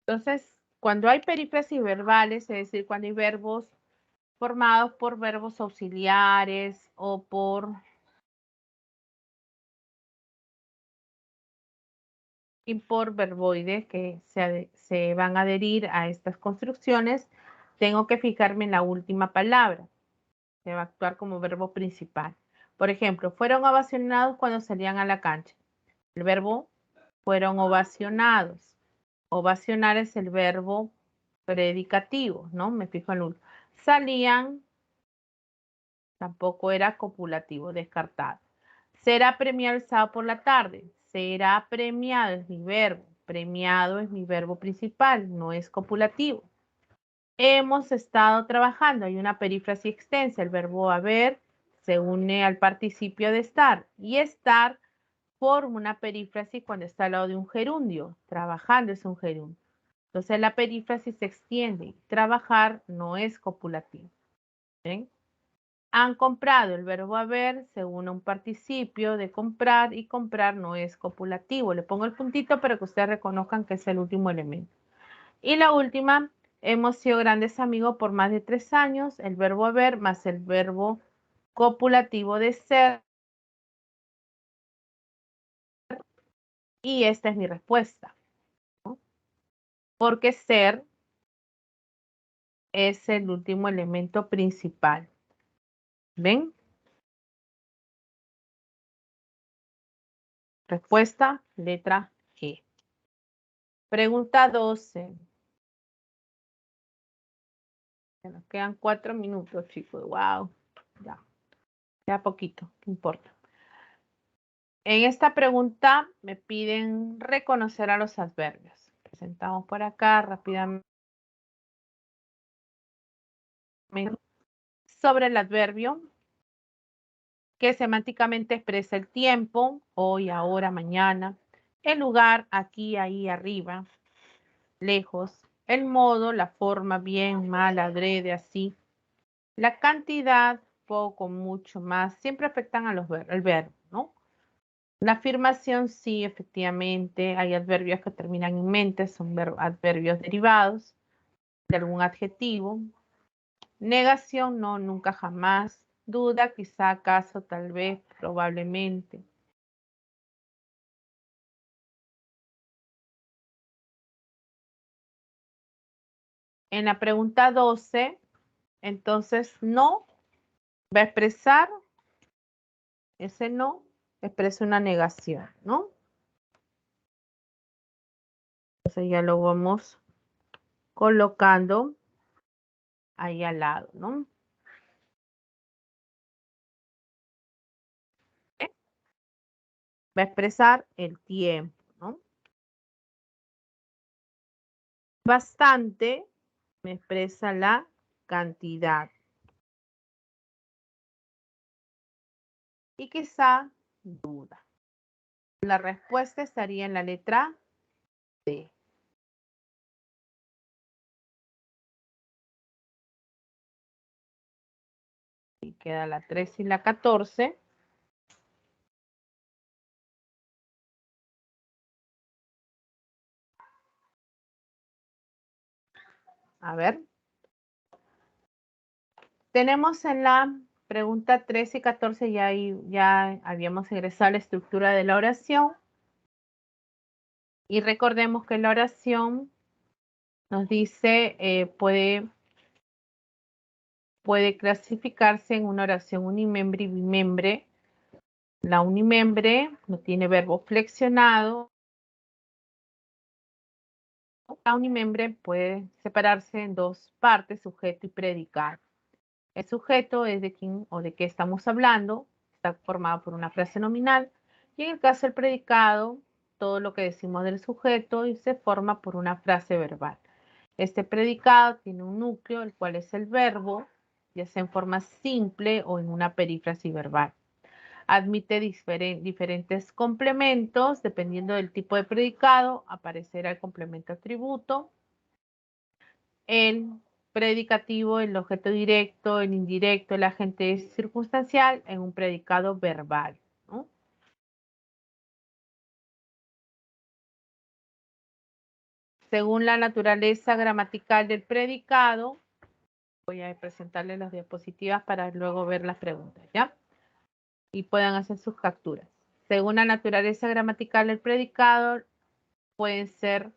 Entonces, cuando hay perífrasis verbales, es decir, cuando hay verbos formados por verbos auxiliares o por verboides que se van a adherir a estas construcciones, tengo que fijarme en la última palabra, que va a actuar como verbo principal. Por ejemplo, fueron ovacionados cuando salían a la cancha. El verbo fueron ovacionados. Ovacionar es el verbo predicativo, ¿no? Me fijo en el último. Salían, tampoco era copulativo, descartado. Será premiado el sábado por la tarde. Será premiado es mi verbo. Premiado es mi verbo principal, no es copulativo. Hemos estado trabajando. Hay una perífrasis extensa. El verbo haber se une al participio de estar. Y estar forma una perífrasis cuando está al lado de un gerundio. Trabajando es un gerundio. Entonces la perífrasis se extiende. Trabajar no es copulativo. ¿Ven? Han comprado. El verbo haber se une a un participio de comprar y comprar no es copulativo. Le pongo el puntito para que ustedes reconozcan que es el último elemento. Y la última, hemos sido grandes amigos por más de 3 años. El verbo haber más el verbo copulativo de ser. Y esta es mi respuesta, ¿no? Porque ser es el último elemento principal. ¿Ven? Respuesta, letra G. Pregunta 12. Ya nos quedan 4 minutos, chicos. Wow. Ya poquito, no importa. En esta pregunta me piden reconocer a los adverbios. Presentamos por acá rápidamente sobre el adverbio. que semánticamente expresa el tiempo, hoy, ahora, mañana, el lugar, aquí, ahí, arriba, lejos, el modo, la forma, bien, mal, adrede, así, la cantidad, poco, mucho, más, siempre afectan a el verbo, ¿no? La afirmación, sí, efectivamente, hay adverbios que terminan en mente, son adverbios derivados de algún adjetivo. Negación, no, nunca, jamás. Duda, quizá, acaso, tal vez, probablemente. En la pregunta 12, entonces, no va a expresar, ese no expresa una negación, ¿no? Entonces ya lo vamos colocando ahí al lado, ¿no? Va a expresar el tiempo, ¿no? Bastante me expresa la cantidad. Y quizá duda. La respuesta estaría en la letra D. Y queda la 13 y la 14. A ver. Tenemos en la pregunta 13 y 14 ya habíamos ingresado a la estructura de la oración. Y recordemos que la oración nos dice, puede clasificarse en una oración unimembre y bimembre. La unimembre no tiene verbo flexionado. La unimembre puede separarse en dos partes, sujeto y predicado. El sujeto es de quién o de qué estamos hablando, está formado por una frase nominal, y en el caso del predicado, todo lo que decimos del sujeto y se forma por una frase verbal. Este predicado tiene un núcleo, el cual es el verbo, ya sea en forma simple o en una perífrasis verbal. Admite diferentes complementos, dependiendo del tipo de predicado, aparecerá el complemento atributo, el predicativo, el objeto directo, el indirecto, el agente circunstancial en un predicado verbal, ¿no? Según la naturaleza gramatical del predicado, voy a presentarles las diapositivas para luego ver las preguntas, ¿ya? Y puedan hacer sus capturas. Según la naturaleza gramatical del predicado, pueden ser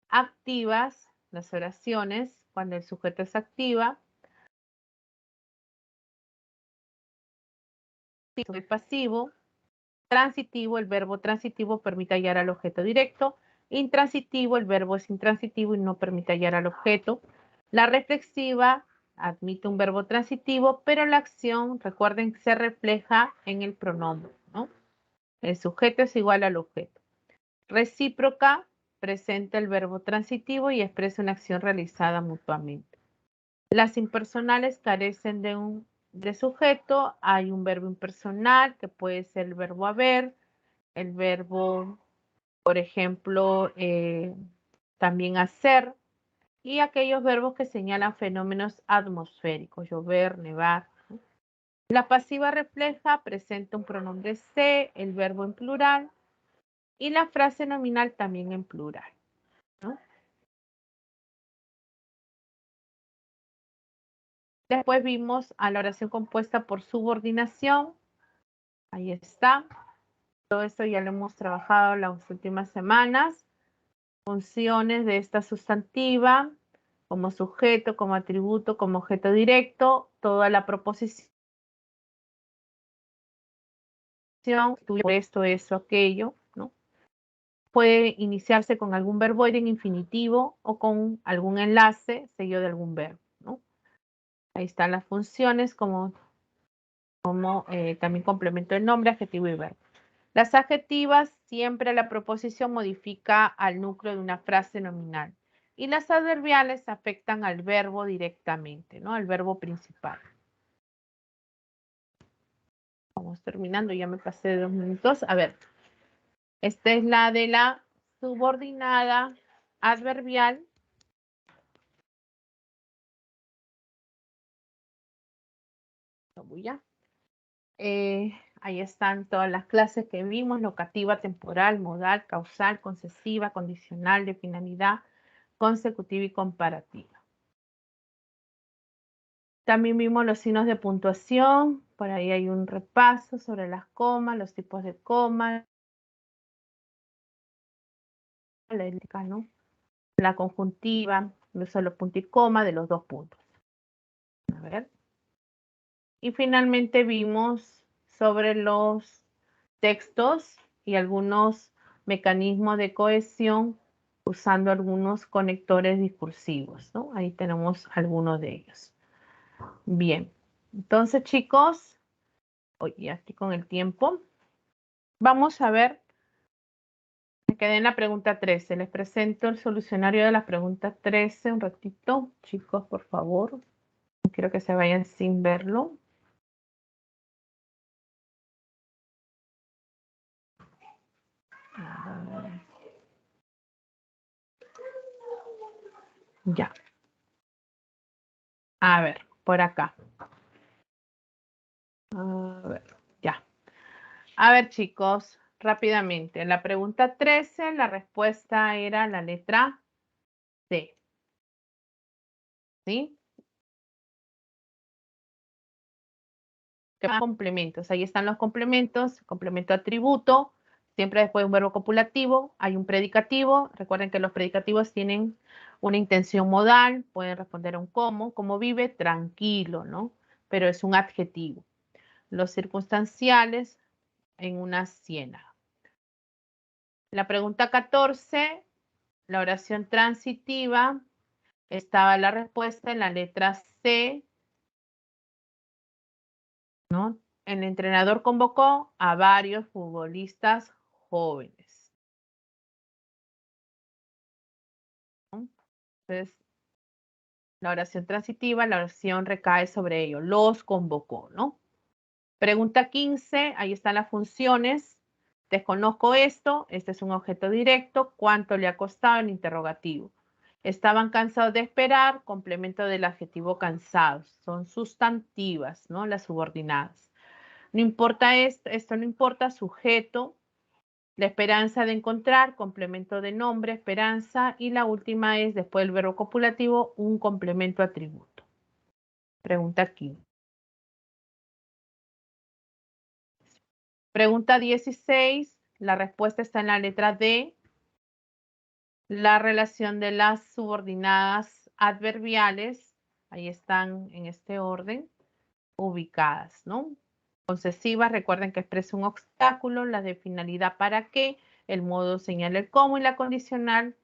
activas las oraciones cuando el sujeto es activa, y pasivo, transitivo, el verbo transitivo permite hallar al objeto directo, intransitivo, el verbo es intransitivo y no permite hallar al objeto. La reflexiva admite un verbo transitivo, pero la acción, recuerden, se refleja en el pronombre, ¿no? El sujeto es igual al objeto. Recíproca presenta el verbo transitivo y expresa una acción realizada mutuamente. Las impersonales carecen de sujeto. Hay un verbo impersonal que puede ser el verbo haber, el verbo, por ejemplo, también hacer, y aquellos verbos que señalan fenómenos atmosféricos, llover, nevar. La pasiva refleja presenta un pronombre se, el verbo en plural, y la frase nominal también en plural, ¿no? Después vimos a la oración compuesta por subordinación. Ahí está. Todo esto ya lo hemos trabajado las últimas semanas. Funciones de esta sustantiva, como sujeto, como atributo, como objeto directo, toda la proposición, esto, eso, aquello, ¿no? Puede iniciarse con algún verbo en infinitivo o con algún enlace seguido de algún verbo, ¿no? Ahí están las funciones como también complemento del nombre, adjetivo y verbo. Las adjetivas, siempre la proposición modifica al núcleo de una frase nominal. Y las adverbiales afectan al verbo directamente, ¿no? Al verbo principal. terminando, ya me pasé de 2 minutos. A ver, esta es la de la subordinada adverbial. Ya. Ahí están todas las clases que vimos: locativa, temporal, modal, causal, concesiva, condicional, de finalidad, consecutiva y comparativa. También vimos los signos de puntuación. Por ahí hay un repaso sobre las comas, los tipos de coma, la élica, ¿no? La conjuntiva, no solo punto y coma de los 2 puntos. A ver. Y finalmente vimos sobre los textos y algunos mecanismos de cohesión usando algunos conectores discursivos, ¿no? Ahí tenemos algunos de ellos. Bien, entonces, chicos, hoy ya estoy con el tiempo. Vamos a ver, me quedé en la pregunta 13. Les presento el solucionario de la pregunta 13 un ratito. Chicos, por favor, no quiero que se vayan sin verlo. Ya. A ver, por acá. A ver, ya. A ver, chicos, rápidamente. En la pregunta 13, la respuesta era la letra C. ¿Sí? ¿Qué más complementos? Ahí están los complementos. Complemento atributo. Siempre después de un verbo copulativo hay un predicativo. Recuerden que los predicativos tienen una intención modal. Pueden responder a un cómo. ¿Cómo vive? Tranquilo, ¿no? Pero es un adjetivo. Los circunstanciales en una ciénaga. La pregunta 14, la oración transitiva, estaba la respuesta en la letra C, ¿no? El entrenador convocó a varios futbolistas jóvenes, ¿no? Entonces, la oración transitiva, la oración recae sobre ello, los convocó, ¿no? Pregunta 15, ahí están las funciones. Desconozco esto, este es un objeto directo. ¿Cuánto le ha costado? El interrogativo. Estaban cansados de esperar, complemento del adjetivo cansados. Son sustantivas, ¿no? Las subordinadas. No importa esto no importa, sujeto. La esperanza de encontrar, complemento de nombre, esperanza. Y la última es, después del verbo copulativo, un complemento atributo. Pregunta aquí. Pregunta 16, la respuesta está en la letra D. La relación de las subordinadas adverbiales, ahí están en este orden, ubicadas, ¿no? Concesivas, recuerden que expresa un obstáculo, la de finalidad para qué, el modo señala el cómo y la condicional,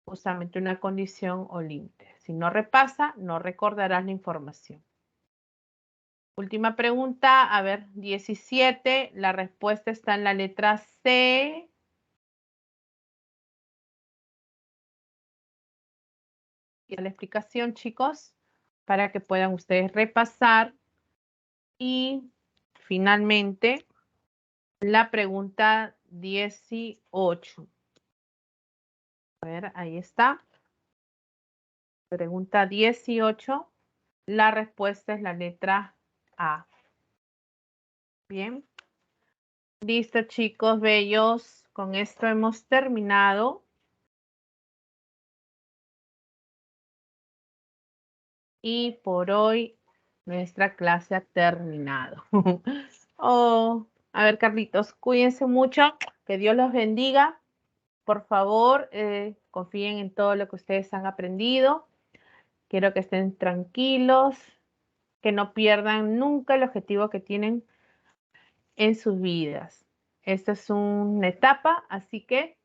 justamente una condición o límite. Si no repasa, no recordarás la información. Última pregunta, a ver, 17, la respuesta está en la letra C. Y la explicación, chicos, para que puedan ustedes repasar. Y finalmente, la pregunta 18. A ver, ahí está. Pregunta 18. La respuesta es la letra A. Bien. Listo, chicos, bellos. Con esto hemos terminado. Y por hoy nuestra clase ha terminado. Oh, a ver, Carlitos, cuídense mucho. Que Dios los bendiga. Por favor, confíen en todo lo que ustedes han aprendido. Quiero que estén tranquilos, que no pierdan nunca el objetivo que tienen en sus vidas. Esta es una etapa, así que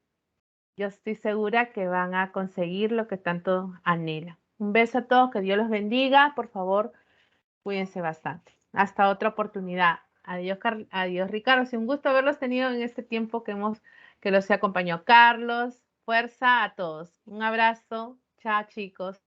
yo estoy segura que van a conseguir lo que tanto anhelan. Un beso a todos, que Dios los bendiga. Por favor, cuídense bastante. Hasta otra oportunidad. Adiós, adiós, Ricardo. Es un gusto haberlos tenido en este tiempo que los he acompañado. Carlos, fuerza a todos. Un abrazo. Chao, chicos.